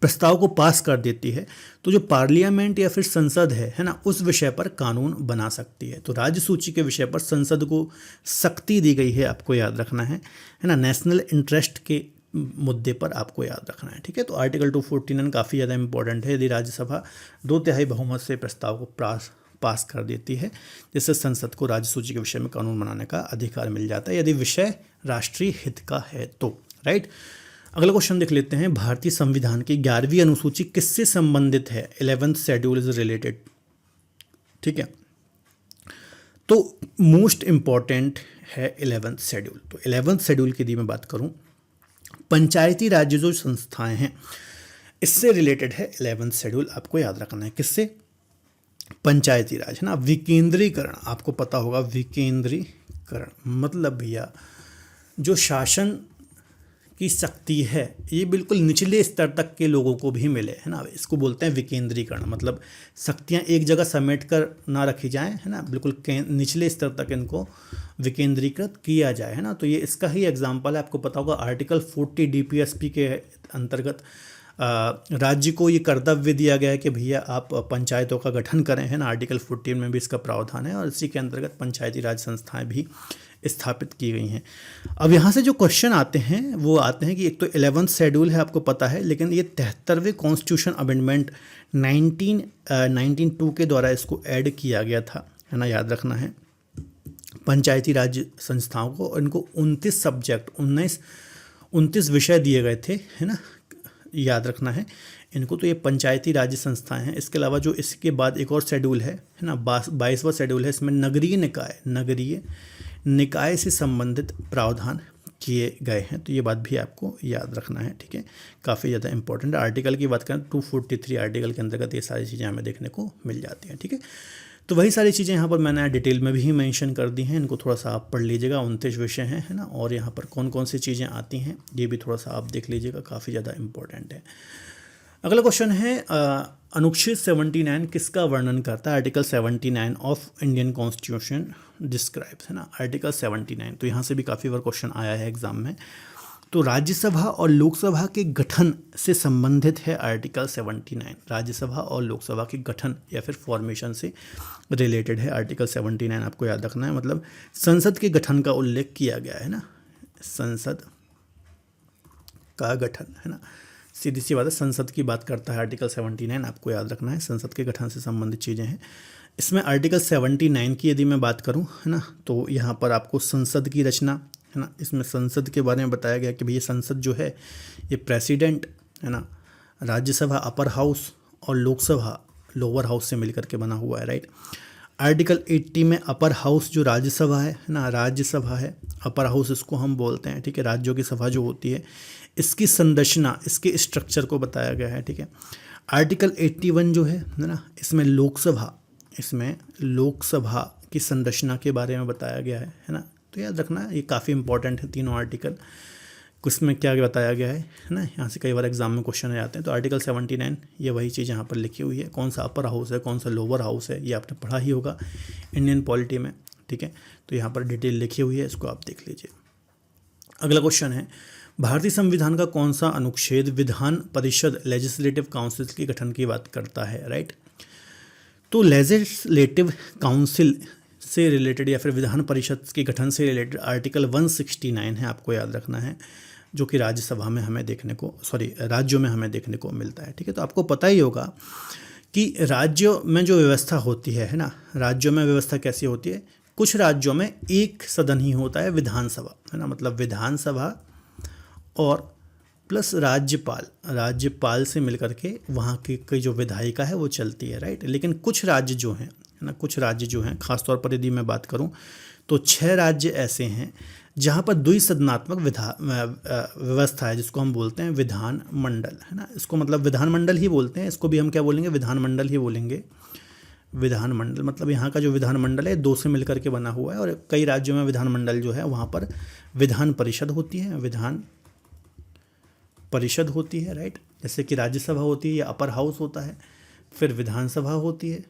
प्रस्ताव को पास कर देती है, तो जो पार्लियामेंट या फिर संसद है ना, उस विषय पर कानून बना सकती है। तो राज्य सूची के विषय पर संसद को सख्ती दी गई है, आपको याद रखना है ना, नेशनल इंटरेस्ट के मुद्दे पर आपको याद रखना है, ठीक है। तो आर्टिकल 249 काफ़ी ज़्यादा इंपॉर्टेंट है। यदि राज्यसभा 2/3 बहुमत से प्रस्ताव को पास कर देती है, जिससे संसद को राज्य सूची के विषय में कानून बनाने का अधिकार मिल जाता है, यदि विषय राष्ट्रीय हित का है तो, राइट। अगला क्वेश्चन देख लेते हैं, भारतीय संविधान की 11वीं अनुसूची किससे संबंधित है? 11th शेड्यूल इज रिलेटेड, ठीक है। तो मोस्ट इंपॉर्टेंट है 11th शेड्यूल। तो 11th शेड्यूल की यदि मैं बात करूं, पंचायती राज जो संस्थाएं हैं इससे रिलेटेड है 11th शेड्यूल, आपको याद रखना है। किससे? पंचायती राज है ना, विकेंद्रीकरण, आपको पता होगा विकेंद्रीकरण मतलब भैया जो शासन की शक्ति है ये बिल्कुल निचले स्तर तक के लोगों को भी मिले, है ना, इसको बोलते हैं विकेंद्रीकरण। मतलब शक्तियाँ एक जगह समेट कर ना रखी जाएं, है ना, बिल्कुल निचले स्तर तक इनको विकेंद्रीकृत किया जाए, है ना। तो ये इसका ही एग्जाम्पल है, आपको पता होगा आर्टिकल 40 DPSP के अंतर्गत राज्य को ये कर्तव्य दिया गया है कि भैया आप पंचायतों का गठन करें, है ना, आर्टिकल 14 में भी इसका प्रावधान है और इसी के अंतर्गत पंचायती राज संस्थाएं भी स्थापित की गई हैं। अब यहाँ से जो क्वेश्चन आते हैं वो आते हैं कि एक तो 11th शेड्यूल है, आपको पता है, लेकिन ये 73वें कॉन्स्टिट्यूशन अमेंडमेंट 1992 के द्वारा इसको ऐड किया गया था, है ना, याद रखना है। पंचायती राज संस्थाओं को इनको 29 विषय दिए गए थे, है ना, याद रखना है इनको। तो ये पंचायती राज संस्थाएं हैं। इसके अलावा जो इसके बाद एक और शेड्यूल है ना, 22वां शेड्यूल है, इसमें नगरीय निकाय से संबंधित प्रावधान किए गए हैं। तो ये बात भी आपको याद रखना है, ठीक है, काफ़ी ज़्यादा इंपॉर्टेंट। आर्टिकल की बात करें 243 आर्टिकल के अंतर्गत ये सारी चीज़ें हमें देखने को मिल जाती हैं, ठीक है। तो वही सारी चीज़ें यहाँ पर मैंने डिटेल में भी मेंशन कर दी हैं, इनको थोड़ा सा आप पढ़ लीजिएगा। 29 विषय हैं, है ना, और यहाँ पर कौन कौन सी चीज़ें आती हैं ये भी थोड़ा सा आप देख लीजिएगा, काफ़ी ज़्यादा इंपॉर्टेंट है। अगला क्वेश्चन है, अनुच्छेद 79 किसका वर्णन करता है? Article 79 of Indian constitution describes, है ना, आर्टिकल 79। तो यहाँ से भी काफ़ी बार क्वेश्चन आया है एग्जाम में। तो राज्यसभा और लोकसभा के गठन से संबंधित है आर्टिकल 79। राज्यसभा और लोकसभा के गठन या फिर फॉर्मेशन से रिलेटेड है आर्टिकल 79, आपको याद रखना है। मतलब संसद के गठन का उल्लेख किया गया है ना, संसद का गठन, है ना, सीधी सी बात है, संसद की बात करता है आर्टिकल 79, आपको याद रखना है, संसद के गठन से संबंधित चीज़ें हैं। इसमें आर्टिकल 79 की यदि मैं बात करूं, है ना, तो यहाँ पर आपको संसद की रचना, है ना, इसमें संसद के बारे में बताया गया कि भैया संसद जो है ये प्रेसिडेंट, है ना, राज्यसभा अपर हाउस और लोकसभा लोअर हाउस से मिलकर के बना हुआ है, राइट। आर्टिकल 80 में अपर हाउस जो राज्यसभा है ना, राज्यसभा है, अपर हाउस इसको हम बोलते हैं, ठीक है, राज्यों की सभा जो होती है, इसकी संरचना, इसके स्ट्रक्चर को बताया गया है, ठीक है। आर्टिकल 81 जो है ना, इसमें लोकसभा की संरचना के बारे में बताया गया है ना। तो याद रखना ये काफ़ी इंपॉर्टेंट है तीनों आर्टिकल, किसमें क्या बताया गया है ना, यहाँ से कई बार एग्जाम में क्वेश्चन आ जाते हैं। तो आर्टिकल 79 ये वही चीज़ यहाँ पर लिखी हुई है, कौन सा अपर हाउस है कौन सा लोअर हाउस है ये आपने पढ़ा ही होगा इंडियन पॉलिटी में, ठीक है। तो यहाँ पर डिटेल लिखी हुई है, इसको आप देख लीजिए। अगला क्वेश्चन है, भारतीय संविधान का कौन सा अनुच्छेद विधान परिषद लेजिस्लेटिव काउंसिल के गठन की बात करता है, राइट। तो लेजिस्लेटिव काउंसिल से रिलेटेड या फिर विधान परिषद के गठन से रिलेटेड आर्टिकल 169 है, आपको याद रखना है, जो कि राज्यों में हमें देखने को मिलता है, ठीक है। तो आपको पता ही होगा कि राज्यों में जो व्यवस्था होती है ना, राज्यों में व्यवस्था कैसी होती है, कुछ राज्यों में एक सदन ही होता है, विधानसभा, है ना, मतलब विधानसभा और प्लस राज्यपाल, राज्यपाल से मिलकर के वहाँ की जो विधायिका है वो चलती है, राइट। लेकिन कुछ राज्य जो हैं, है ना, कुछ राज्य जो हैं, खासतौर पर यदि मैं बात करूँ तो 6 राज्य ऐसे हैं जहाँ पर द्विसदनात्मक व्यवस्था है, जिसको हम बोलते हैं विधानमंडल, है ना। इसको मतलब विधानमंडल ही बोलते हैं, इसको भी हम क्या बोलेंगे, विधानमंडल ही बोलेंगे। विधानमंडल मतलब यहाँ का जो विधानमंडल है 2 से मिलकर के बना हुआ है, और कई राज्यों में विधानमंडल जो है वहाँ पर विधान परिषद होती है, विधान परिषद होती है, राइट। जैसे कि राज्यसभा होती है या अपर हाउस होता है, फिर विधानसभा होती है,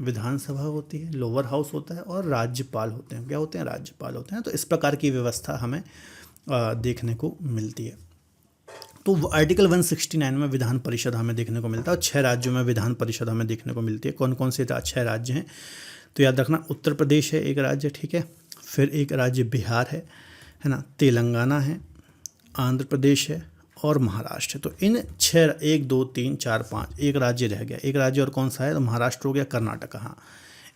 विधानसभा होती है, लोअर हाउस होता है, और राज्यपाल होते हैं। क्या होते हैं, राज्यपाल होते हैं। तो इस प्रकार की व्यवस्था हमें देखने को मिलती है। तो आर्टिकल 169 में विधान परिषद हमें देखने को मिलता है, और 6 राज्यों में विधान परिषद हमें देखने को मिलती है। कौन कौन से 6 राज्य हैं, तो याद रखना, उत्तर प्रदेश है एक राज्य, ठीक है, फिर एक राज्य बिहार है ना, तेलंगाना है, आंध्र प्रदेश है और महाराष्ट्र है। तो इन 6, 1 2 3 4 5, एक राज्य रह गया, एक राज्य और कौन सा है, तो महाराष्ट्र हो गया, कर्नाटका, हाँ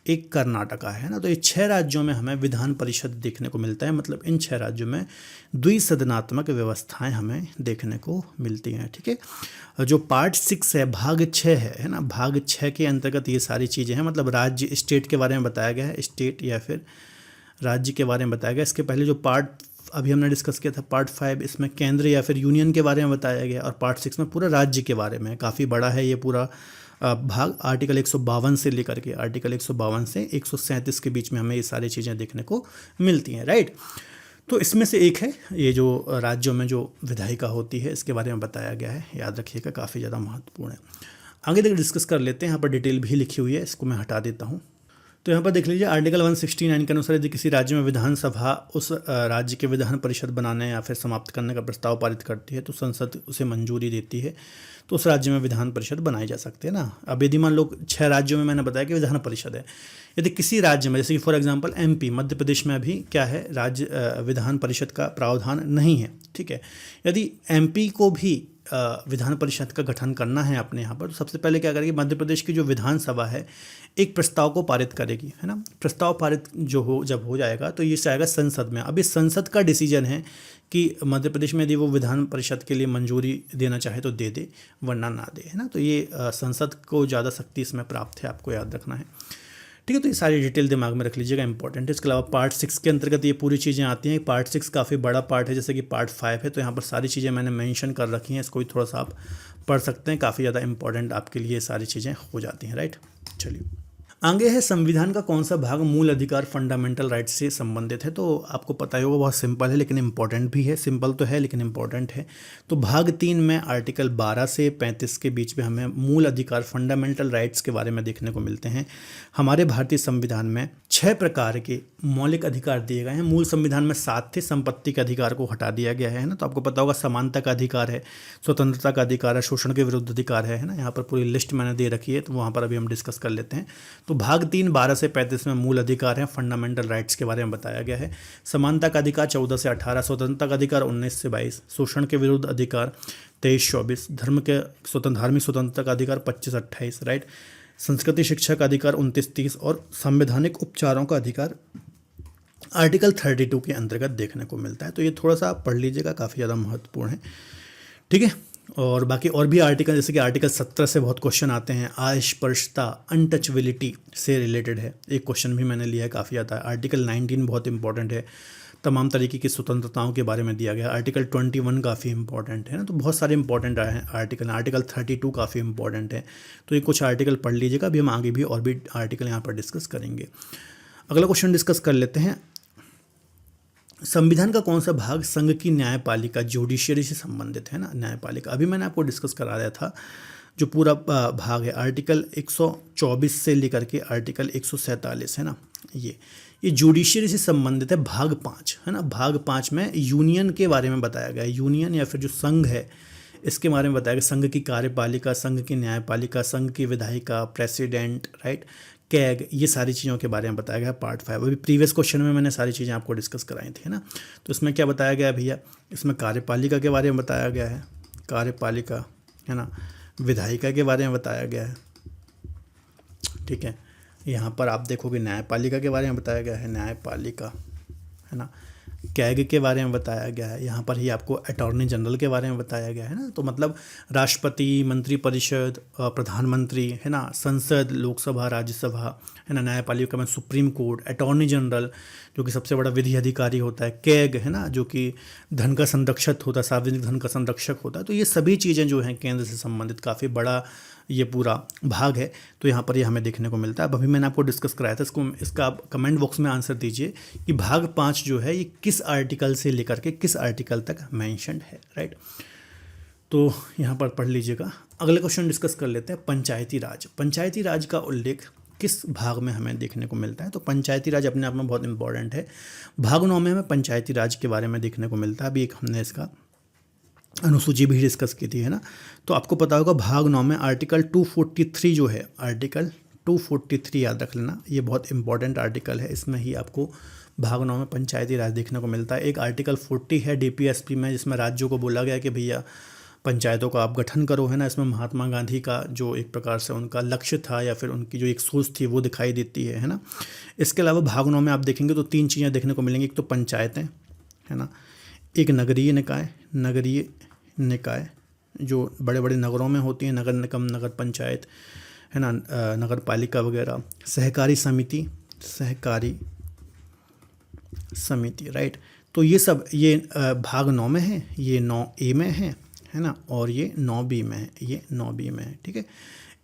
एक कर्नाटका है ना। तो ये 6 राज्यों में हमें विधान परिषद देखने को मिलता है, मतलब इन 6 राज्यों में द्विसदनात्मक व्यवस्थाएं हमें देखने को मिलती हैं, ठीक है। जो पार्ट 6 है, भाग 6 है ना, भाग 6 के अंतर्गत ये सारी चीज़ें हैं, मतलब राज्य स्टेट के बारे में बताया गया है, स्टेट या फिर राज्य के बारे में बताया गया। इसके पहले जो पार्ट अभी हमने डिस्कस किया था पार्ट 5, इसमें केंद्र या फिर यूनियन के बारे में बताया गया, और पार्ट 6 में पूरा राज्य के बारे में। काफ़ी बड़ा है ये पूरा भाग। आर्टिकल 152 से लेकर के आर्टिकल 152 से 137 के बीच में हमें ये सारी चीज़ें देखने को मिलती हैं, राइट। तो इसमें से एक है ये जो राज्यों में जो विधायिका होती है, इसके बारे में बताया गया है, याद रखिएगा, काफ़ी ज़्यादा महत्वपूर्ण है। आगे तक डिस्कस कर लेते हैं। यहाँ पर डिटेल भी लिखी हुई है, इसको मैं हटा देता हूँ। तो यहाँ पर देख लीजिए, आर्टिकल 169 के अनुसार यदि किसी राज्य में विधानसभा उस राज्य के विधान परिषद बनाने या फिर समाप्त करने का प्रस्ताव पारित करती है, तो संसद उसे मंजूरी देती है, तो उस राज्य में विधान परिषद बनाई जा सकती है ना। अब यदि मान लो 6 राज्यों में मैंने बताया कि विधान परिषद है, यदि किसी राज्य में, जैसे कि for example MP, Madhya Pradesh में अभी क्या है, राज्य विधान परिषद का प्रावधान नहीं है, ठीक है। यदि MP को भी विधान परिषद का गठन करना है अपने यहाँ पर, तो सबसे पहले क्या करेगी, मध्य प्रदेश की जो विधानसभा है एक प्रस्ताव को पारित करेगी, है ना। प्रस्ताव पारित जब हो जाएगा तो ये आएगा संसद में। अब इस संसद का डिसीजन है कि मध्य प्रदेश में यदि वो विधान परिषद के लिए मंजूरी देना चाहे तो दे दे, वरना ना दे, है ना। तो ये संसद को ज़्यादा शक्ति इसमें प्राप्त है, आपको याद रखना है, ठीक है। तो ये सारी डिटेल दिमाग में रख लीजिएगा, इंपॉर्टेंट है। इसके अलावा पार्ट 6 के अंतर्गत ये पूरी चीज़ें आती हैं। पार्ट 6 काफ़ी बड़ा पार्ट है, जैसे कि पार्ट 5 है, तो यहाँ पर सारी चीज़ें मैंने मेंशन कर रखी हैं, इसको भी थोड़ा सा आप पढ़ सकते हैं, काफ़ी ज़्यादा इंपॉर्टेंट आपके लिए सारी चीज़ें हो जाती हैं, राइट। चलिए आगे है, संविधान का कौन सा भाग मूल अधिकार फंडामेंटल राइट से संबंधित है। तो आपको पता ही होगा, बहुत सिंपल है लेकिन इंपॉर्टेंट भी है, सिंपल तो है लेकिन इंपॉर्टेंट है। तो भाग 3 में आर्टिकल 12 से 35 के बीच में हमें मूल अधिकार फंडामेंटल राइट्स के बारे में देखने को मिलते हैं। हमारे भारतीय संविधान में 6 प्रकार के मौलिक अधिकार दिए गए हैं। मूल संविधान में 7 थे, संपत्ति के अधिकार को हटा दिया गया है ना। तो आपको पता होगा, समानता का अधिकार है, स्वतंत्रता का अधिकार है, शोषण के विरुद्ध अधिकार है ना। यहाँ पर पूरी लिस्ट मैंने दे रखी है, तो वहाँ पर अभी हम डिस्कस कर लेते हैं। तो भाग 3 12 से 35 में मूल अधिकार हैं, फंडामेंटल राइट्स के बारे में बताया गया है। समानता का अधिकार 14 से 18, स्वतंत्रता का अधिकार 19 से 22, शोषण के विरुद्ध अधिकार 23-24, धार्मिक स्वतंत्रता का अधिकार 25-28, राइट। संस्कृति शिक्षा का अधिकार 29-30 और संवैधानिक उपचारों का अधिकार आर्टिकल 32 के अंतर्गत देखने को मिलता है। तो ये थोड़ा सा आप पढ़ लीजिएगा, काफ़ी ज़्यादा महत्वपूर्ण है, ठीक है। और बाकी और भी आर्टिकल, जैसे कि आर्टिकल 17 से बहुत क्वेश्चन आते हैं, अस्पर्शता अनटचबिलिटी से रिलेटेड है, एक क्वेश्चन भी मैंने लिया है, काफ़ी आता है। आर्टिकल 19 बहुत इंपॉर्टेंट है, तमाम तरीके की स्वतंत्रताओं के बारे में दिया गया है। आर्टिकल 21 काफ़ी इंपॉर्टेंट है ना। तो बहुत सारे इंपॉर्टेंट आर्टिकल, आर्टिकल 32 काफ़ी इंपॉर्टेंट है। तो ये कुछ आर्टिकल पढ़ लीजिएगा, अभी हम आगे भी और भी आर्टिकल यहाँ पर डिस्कस करेंगे। अगला क्वेश्चन डिस्कस कर लेते हैं, संविधान का कौन सा भाग संघ की न्यायपालिका जुडिशियरी से संबंधित है ना। न्यायपालिका अभी मैंने आपको डिस्कस कराया था, जो पूरा भाग है आर्टिकल 124 से लेकर के आर्टिकल 147 है ना। ये जुडिशियरी से संबंधित है। भाग 5 है ना, भाग 5 में यूनियन के बारे में बताया गया है। यूनियन या फिर जो संघ है, इसके बारे में बताया गया। संघ की कार्यपालिका, संघ की न्यायपालिका, संघ की विधायिका, प्रेसिडेंट, राइट, कैग, ये सारी चीज़ों के बारे में बताया गया पार्ट 5। अभी प्रीवियस क्वेश्चन में मैंने सारी चीज़ें आपको डिस्कस कराई थी, है ना। तो इसमें क्या बताया गया भैया, इसमें कार्यपालिका के बारे में बताया गया है, कार्यपालिका, है ना, विधायिका के बारे में बताया गया है, ठीक है। यहाँ पर आप देखोगे न्यायपालिका के बारे में बताया गया है, न्यायपालिका, है ना। कैग के बारे में बताया गया है, यहाँ पर ही आपको अटॉर्नी जनरल के बारे में बताया गया है ना। तो मतलब राष्ट्रपति, मंत्रिपरिषद, प्रधानमंत्री है ना, संसद, लोकसभा, राज्यसभा है ना, न्यायपालिका में सुप्रीम कोर्ट, अटॉर्नी जनरल जो कि सबसे बड़ा विधि अधिकारी होता है, कैग है ना जो कि धन का संरक्षक होता है, सार्वजनिक धन का संरक्षक होता है। तो ये सभी चीज़ें जो हैं केंद्र से संबंधित काफ़ी बड़ा ये पूरा भाग है। तो यहाँ पर ये हमें देखने को मिलता है। अब अभी मैंने आपको डिस्कस कराया था, इसका आप कमेंट बॉक्स में आंसर दीजिए कि भाग 5 जो है ये किस आर्टिकल से लेकर के किस आर्टिकल तक मेंशन्ड है, राइट। तो यहाँ पर पढ़ लीजिएगा। अगले क्वेश्चन डिस्कस कर लेते हैं, पंचायती राज। पंचायती राज का उल्लेख किस भाग में हमें देखने को मिलता है? तो पंचायती राज अपने आप में बहुत इंपॉर्टेंट है। भाग 9 में हमें पंचायती राज के बारे में देखने को मिलता है। अभी एक हमने इसका अनुसूची भी डिस्कस की थी है ना। तो आपको पता होगा भाग 9 में आर्टिकल 243 जो है, आर्टिकल 243 याद रख लेना, ये बहुत इंपॉर्टेंट आर्टिकल है। इसमें ही आपको भाग 9 में पंचायती राज देखने को मिलता है। एक आर्टिकल 40 है डीपीएसपी में, जिसमें राज्यों को बोला गया कि भैया पंचायतों का आप गठन करो है ना। इसमें महात्मा गांधी का जो एक प्रकार से उनका लक्ष्य था या फिर उनकी जो एक सोच थी वो दिखाई देती है ना। इसके अलावा भाग 9 में आप देखेंगे तो 3 चीज़ें देखने को मिलेंगी। एक तो पंचायतें है ना, एक नगरीय निकाय, नगरीय निकाय जो बड़े बड़े नगरों में होती हैं, नगर निगम, नगर पंचायत है ना, नगर पालिका वगैरह, सहकारी समिति, सहकारी समिति, राइट। तो ये सब ये भाग 9 में है, ये 9A में है ना, और ये 9B में है, ये 9B में है, ठीक है।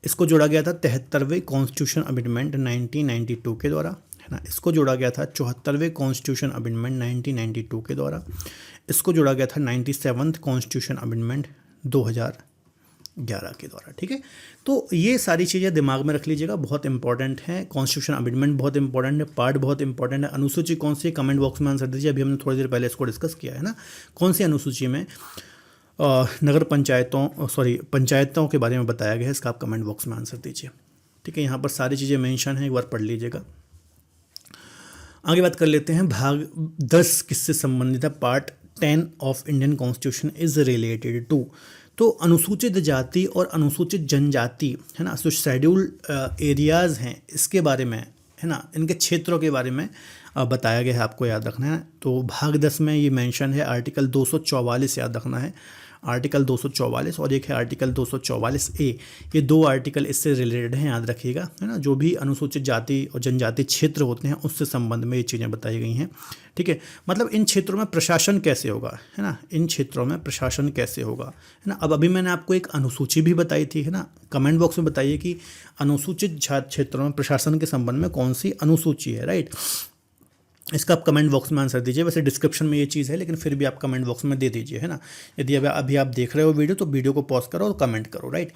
इसको जोड़ा गया था 73वें कॉन्स्टिट्यूशन अमेंडमेंट 1992 के द्वारा है ना। इसको जोड़ा गया था 74वें कॉन्स्टिट्यूशन अमेंडमेंट 1992 के द्वारा। इसको जोड़ा गया था 97th कॉन्स्टिट्यूशन अमेंडमेंट 2011 के द्वारा, ठीक है। तो ये सारी चीज़ें दिमाग में रख लीजिएगा, बहुत इंपॉर्टेंट है। कॉन्स्टिट्यूशन अमेंडमेंट बहुत इंपॉर्टेंट है, पार्ट बहुत इंपॉर्टेंट है। अनुसूची कौन सी, कमेंट बॉक्स में आंसर दीजिए। अभी हमने थोड़ी देर पहले इसको डिस्कस किया है ना। कौन सी अनुसूची में नगर पंचायतों पंचायतों के बारे में बताया गया है, इसका आप कमेंट बॉक्स में आंसर दीजिए, ठीक है। यहाँ पर सारी चीज़ें मेंशन है, एक बार पढ़ लीजिएगा। आगे बात कर लेते हैं, भाग 10 किससे संबंधित है? Part 10 of Indian constitution is related to. तो अनुसूचित जाति और अनुसूचित जनजाति है ना, जो शेड्यूल्ड एरियाज़ हैं इसके बारे में है ना, इनके क्षेत्रों के बारे में बताया गया है, आपको याद रखना है। तो भाग 10 में ये मेंशन है, आर्टिकल 244 याद रखना है, आर्टिकल 244, और एक है आर्टिकल 244A। ये 2 आर्टिकल इससे रिलेटेड हैं, याद रखिएगा है ना। जो भी अनुसूचित जाति और जनजाति क्षेत्र होते हैं उससे संबंध में ये चीज़ें बताई गई हैं, ठीक है। मतलब इन क्षेत्रों में प्रशासन कैसे होगा है ना, इन क्षेत्रों में प्रशासन कैसे होगा है ना। अब अभी मैंने आपको एक अनुसूची भी बताई थी है ना। कमेंट बॉक्स में बताइए कि अनुसूचित क्षेत्रों में प्रशासन के संबंध में कौन सी अनुसूची है, राइट। इसका आप कमेंट बॉक्स में आंसर दीजिए। वैसे डिस्क्रिप्शन में ये चीज़ है, लेकिन फिर भी आप कमेंट बॉक्स में दे दीजिए है ना। यदि अभी आप देख रहे हो वीडियो तो वीडियो को पॉज करो और कमेंट करो, राइट।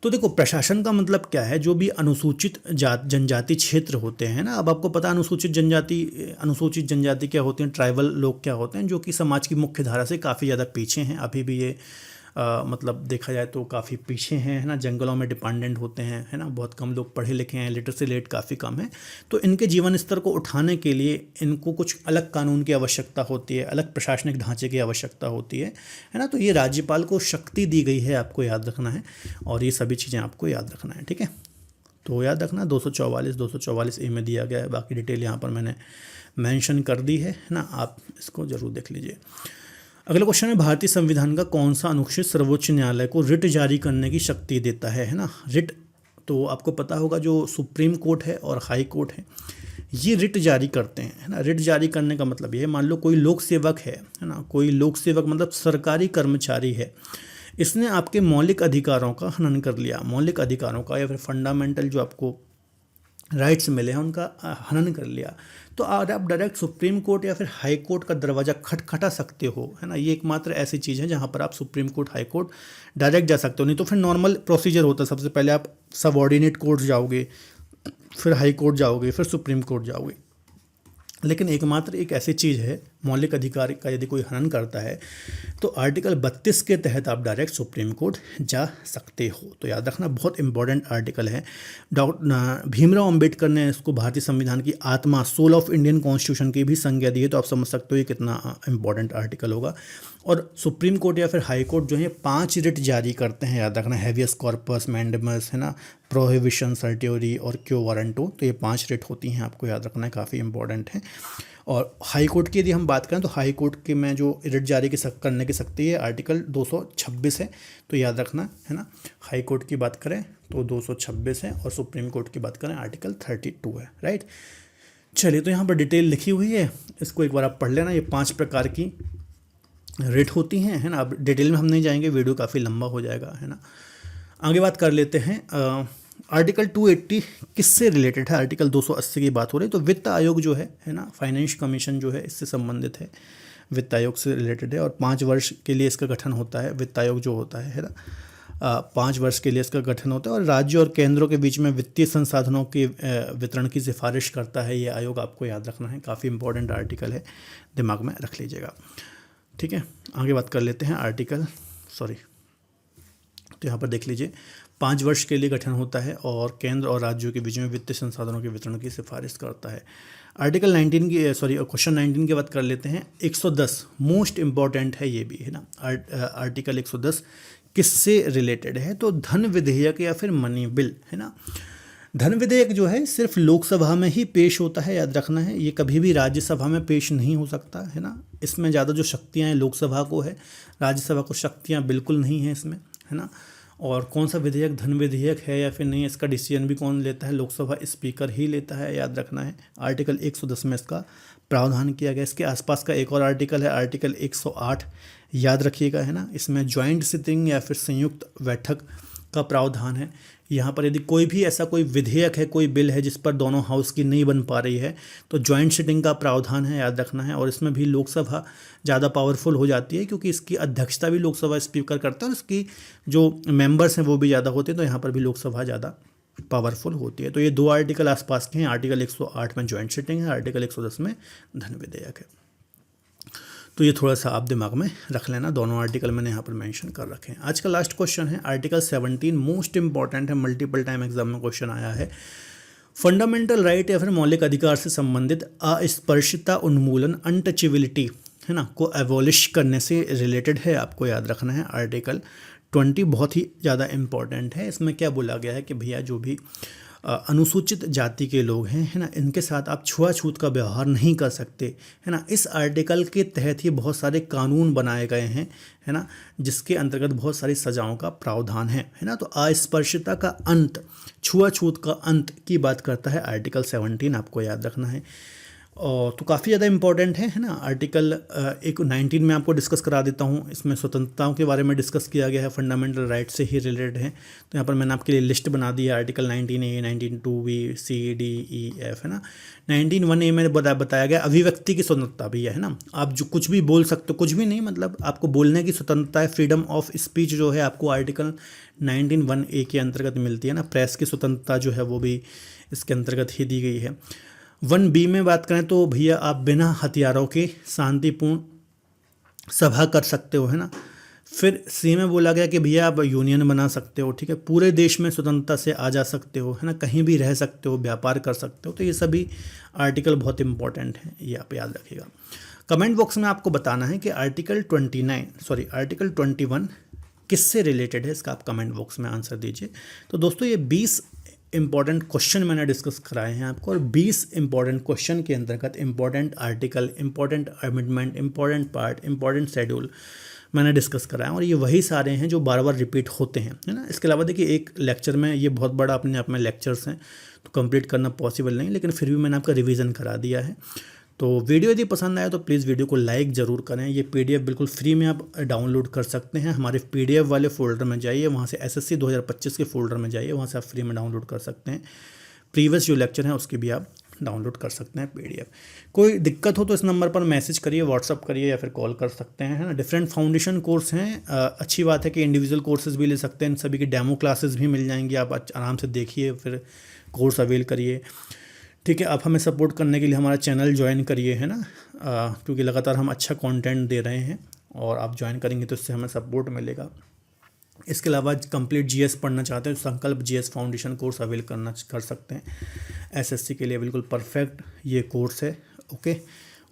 तो देखो, प्रशासन का मतलब क्या है? जो भी अनुसूचित जनजाति क्षेत्र होते हैं ना। अब आपको पता है अनुसूचित जनजाति क्या होते हैं, ट्राइबल लोग क्या होते हैं, जो कि समाज की मुख्य धारा से काफ़ी ज़्यादा पीछे हैं। अभी भी ये मतलब देखा जाए तो काफ़ी पीछे हैं है ना, जंगलों में डिपेंडेंट होते हैं है ना। बहुत कम लोग पढ़े लिखे हैं, लिटरेसी रेट काफ़ी कम है। तो इनके जीवन स्तर को उठाने के लिए इनको कुछ अलग कानून की आवश्यकता होती है, अलग प्रशासनिक ढांचे की आवश्यकता होती है ना। तो ये राज्यपाल को शक्ति दी गई है, आपको याद रखना है, और ये सभी चीज़ें आपको याद रखना है, ठीक है। तो याद रखना 244A में दिया गया है। बाकी डिटेल यहाँ पर मैंने मेंशन कर दी है ना, आप इसको ज़रूर देख लीजिए। अगला क्वेश्चन है, भारतीय संविधान का कौन सा अनुच्छेद सर्वोच्च न्यायालय को रिट जारी करने की शक्ति देता है ना। रिट तो आपको पता होगा, जो सुप्रीम कोर्ट है और हाई कोर्ट है ये रिट जारी करते हैं है ना। रिट जारी करने का मतलब ये है, मान लो कोई लोक सेवक है ना, कोई लोक सेवक मतलब सरकारी कर्मचारी है, इसने आपके मौलिक अधिकारों का हनन कर लिया, मौलिक अधिकारों का या फिर फंडामेंटल जो आपको राइट्स मिले हैं उनका हनन कर लिया, तो आप डायरेक्ट सुप्रीम कोर्ट या फिर हाई कोर्ट का दरवाज़ा खटखटा सकते हो है ना। ये एकमात्र ऐसी चीज़ है जहाँ पर आप supreme court, high court direct जा सकते हो। नहीं तो फिर नॉर्मल प्रोसीजर होता है, सबसे पहले आप सबऑर्डिनेट कोर्ट जाओगे, फिर हाई कोर्ट जाओगे, फिर सुप्रीम कोर्ट जाओगे। लेकिन एकमात्र एक ऐसी चीज़ है, मौलिक अधिकार का यदि कोई हनन करता है तो आर्टिकल 32 के तहत आप डायरेक्ट सुप्रीम कोर्ट जा सकते हो। तो याद रखना, बहुत इंपॉर्टेंट आर्टिकल है। डॉक्टर भीमराव अंबेडकर ने इसको भारतीय संविधान की आत्मा, सोल ऑफ इंडियन कॉन्स्टिट्यूशन की भी संज्ञा दी है। तो आप समझ सकते हो ये कितना इंपॉर्टेंट आर्टिकल होगा। और सुप्रीम कोर्ट या फिर हाई कोर्ट जो है 5 रिट जारी करते हैं, याद रखना, हैवियस कॉर्पस, मैंडेमस है ना, प्रोहिबिशन, सर्टियोरी और क्यो वारंटो। तो ये 5 रिट होती हैं, आपको याद रखना है, काफ़ी इंपॉर्टेंट है। और हाई कोर्ट की यदि हम बात करें तो हाई कोर्ट के में जो रिट जारी करने की शक्ति है आर्टिकल 226 है, तो याद रखना है ना। हाई कोर्ट की बात करें तो 226 है और सुप्रीम कोर्ट की बात करें आर्टिकल 32 है, राइट। चलिए, तो यहाँ पर डिटेल लिखी हुई है, इसको एक बार आप पढ़ लेना। ये 5 प्रकार की रिट होती हैं, है ना। अब डिटेल में हम नहीं जाएंगे, वीडियो काफ़ी लंबा हो जाएगा, है ना। आगे बात कर लेते हैं। आर्टिकल 280 किससे रिलेटेड है? आर्टिकल 280 की बात हो रही है, तो वित्त आयोग जो है ना, फाइनेंस कमीशन जो है इससे संबंधित है, वित्त आयोग से रिलेटेड है। और 5 वर्ष के लिए इसका गठन होता है, वित्त आयोग जो होता है ना, 5 वर्ष के लिए इसका गठन होता है। और राज्य और केंद्रों के बीच में वित्तीय संसाधनों के वितरण की सिफारिश करता है ये आयोग, आपको याद रखना है, काफ़ी इंपॉर्टेंट आर्टिकल है, दिमाग में रख लीजिएगा, ठीक है। आगे बात कर लेते हैं तो यहाँ पर देख लीजिए, 5 वर्ष के लिए गठन होता है और केंद्र और राज्यों के बीच में वित्तीय संसाधनों के वितरण की सिफारिश करता है। आर्टिकल 19 की क्वेश्चन 19 की बात कर लेते हैं। 110 मोस्ट इम्पॉर्टेंट है ये भी, है ना। आर्टिकल 110 किससे रिलेटेड है? तो धन विधेयक या फिर मनी बिल, है ना। धन विधेयक जो है सिर्फ लोकसभा में ही पेश होता है, याद रखना है। ये कभी भी राज्यसभा में पेश नहीं हो सकता, है ना। इसमें ज़्यादा जो शक्तियाँ हैं लोकसभा को है, राज्यसभा को शक्तियाँ बिल्कुल नहीं हैं इसमें, है ना। और कौन सा विधेयक धन विधेयक है या फिर नहीं, इसका डिसीजन भी कौन लेता है? लोकसभा स्पीकर ही लेता है, याद रखना है। आर्टिकल 110 में इसका प्रावधान किया गया। इसके आसपास का एक और आर्टिकल है, आर्टिकल 108, याद रखिएगा, है ना। इसमें ज्वाइंट सिटिंग या फिर संयुक्त बैठक का प्रावधान है। यहाँ पर यदि कोई भी ऐसा कोई विधेयक है, कोई बिल है जिस पर दोनों हाउस की नहीं बन पा रही है, तो ज्वाइंट सिटिंग का प्रावधान है, याद रखना है। और इसमें भी लोकसभा ज़्यादा पावरफुल हो जाती है, क्योंकि इसकी अध्यक्षता भी लोकसभा स्पीकर करता है और इसकी जो मेंबर्स हैं वो भी ज़्यादा होते हैं, तो यहाँ पर भी लोकसभा ज़्यादा पावरफुल होती है। तो ये 2 आर्टिकल आसपास के हैं। आर्टिकल 108 में ज्वाइंट सिटिंग है, आर्टिकल 110 में धन विधेयक है। तो ये थोड़ा सा आप दिमाग में रख लेना, दोनों आर्टिकल मैंने यहाँ पर मेंशन कर रखे हैं। आज का लास्ट क्वेश्चन है आर्टिकल 17, मोस्ट इंपॉर्टेंट है, मल्टीपल टाइम एग्जाम में क्वेश्चन आया है। फंडामेंटल राइट या फिर मौलिक अधिकार से संबंधित अस्पर्शिता उन्मूलन, अनटचेबिलिटी, है ना, को एबॉलिश करने से रिलेटेड है, आपको याद रखना है। आर्टिकल 20 बहुत ही ज़्यादा इंपॉर्टेंट है। इसमें क्या बोला गया है कि भैया जो भी अनुसूचित जाति के लोग हैं, है ना, इनके साथ आप छुआछूत का व्यवहार नहीं कर सकते, है ना। इस आर्टिकल के तहत ही बहुत सारे कानून बनाए गए हैं, है ना, जिसके अंतर्गत बहुत सारी सजाओं का प्रावधान है ना। तो अस्पृश्यता का अंत, छुआछूत का अंत की बात करता है आर्टिकल 17, आपको याद रखना है। और तो काफ़ी ज़्यादा इंपॉर्टेंट है ना। आर्टिकल 19 में आपको डिस्कस करा देता हूँ, इसमें स्वतंत्रताओं के बारे में डिस्कस किया गया है, फंडामेंटल राइट से ही रिलेटेड है। तो यहाँ पर मैंने आपके लिए लिस्ट बना दी है, article 19A, 19(2)B, C, D, E, F, है ना। 19(1)A में बताया गया अभिव्यक्ति की स्वतंत्रता भी है ना। आप जो कुछ भी बोल सकते हो, कुछ भी नहीं, मतलब आपको बोलने की स्वतंत्रता है, फ्रीडम ऑफ स्पीच जो है आपको आर्टिकल 19(1)A के अंतर्गत मिलती है ना। प्रेस की स्वतंत्रता जो है वो भी इसके अंतर्गत ही दी गई है। 1B में बात करें तो भैया आप बिना हथियारों के शांतिपूर्ण सभा कर सकते हो, है ना। फिर C में बोला गया कि भैया आप यूनियन बना सकते हो, ठीक है, पूरे देश में स्वतंत्रता से आ जा सकते हो, है ना, कहीं भी रह सकते हो, व्यापार कर सकते हो। तो ये सभी आर्टिकल बहुत इंपॉर्टेंट हैं, ये आप याद रखिएगा। कमेंट बॉक्स में आपको बताना है कि आर्टिकल 21 किससे रिलेटेड है, इसका आप कमेंट बॉक्स में आंसर दीजिए। तो दोस्तों ये 20 इंपॉर्टेंट क्वेश्चन मैंने डिस्कस कराए हैं आपको, और 20 इंपॉर्टेंट क्वेश्चन के अंतर्गत important article, important amendment, important part, important schedule मैंने डिस्कस कराया, और ये वही सारे हैं जो बार बार रिपीट होते हैं, है ना। इसके अलावा देखिए एक लेक्चर में, ये बहुत बड़ा अपने आप में लेक्चर्स हैं तो कंप्लीट करना पॉसिबल नहीं, लेकिन फिर भी मैंने आपका रिवीजन करा दिया है। तो वीडियो यदि पसंद आया तो प्लीज़ वीडियो को लाइक ज़रूर करें। ये PDF बिल्कुल फ्री में आप डाउनलोड कर सकते हैं। हमारे PDF वाले फोल्डर में जाइए, वहाँ से SSC 2025 के फोल्डर में जाइए, वहाँ से आप फ्री में डाउनलोड कर सकते हैं। प्रीवियस जो लेक्चर हैं उसकी भी आप डाउनलोड कर सकते हैं PDF। कोई दिक्कत हो तो इस नंबर पर मैसेज करिए, व्हाट्सअप करिए या फिर कॉल कर सकते हैं, है ना। डिफरेंट फाउंडेशन कोर्स हैं, अच्छी बात है कि इंडिविजुअल कोर्सेज भी ले सकते हैं, इन सभी की डेमो क्लासेस भी मिल जाएंगी, आप आराम से देखिए फिर कोर्स अवेल करिए, ठीक है। आप हमें सपोर्ट करने के लिए हमारा चैनल ज्वाइन करिए, है ना, क्योंकि लगातार हम अच्छा कंटेंट दे रहे हैं और आप ज्वाइन करेंगे तो इससे हमें सपोर्ट मिलेगा। इसके अलावा कंप्लीट GS पढ़ना चाहते हैं तो संकल्प GS फाउंडेशन कोर्स अवेल कर सकते हैं। SSC के लिए बिल्कुल परफेक्ट ये कोर्स है, ओके।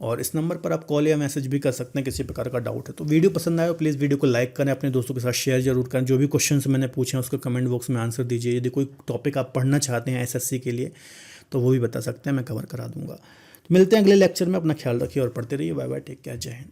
और इस नंबर पर आप कॉल या मैसेज भी कर सकते हैं किसी प्रकार का डाउट है। तो वीडियो पसंद आए तो प्लीज़ वीडियो को लाइक करें, अपने दोस्तों के साथ शेयर जरूर करें। जो भी क्वेश्चंस मैंने पूछे हैं उसको कमेंट बॉक्स में आंसर दीजिए। यदि कोई टॉपिक आप पढ़ना चाहते हैं SSC के लिए तो वो भी बता सकते हैं, मैं कवर करा दूंगा। मिलते हैं अगले लेक्चर में, अपना ख्याल रखिए और पढ़ते रहिए। बाय बाय, टेक केयर, जय हिंद।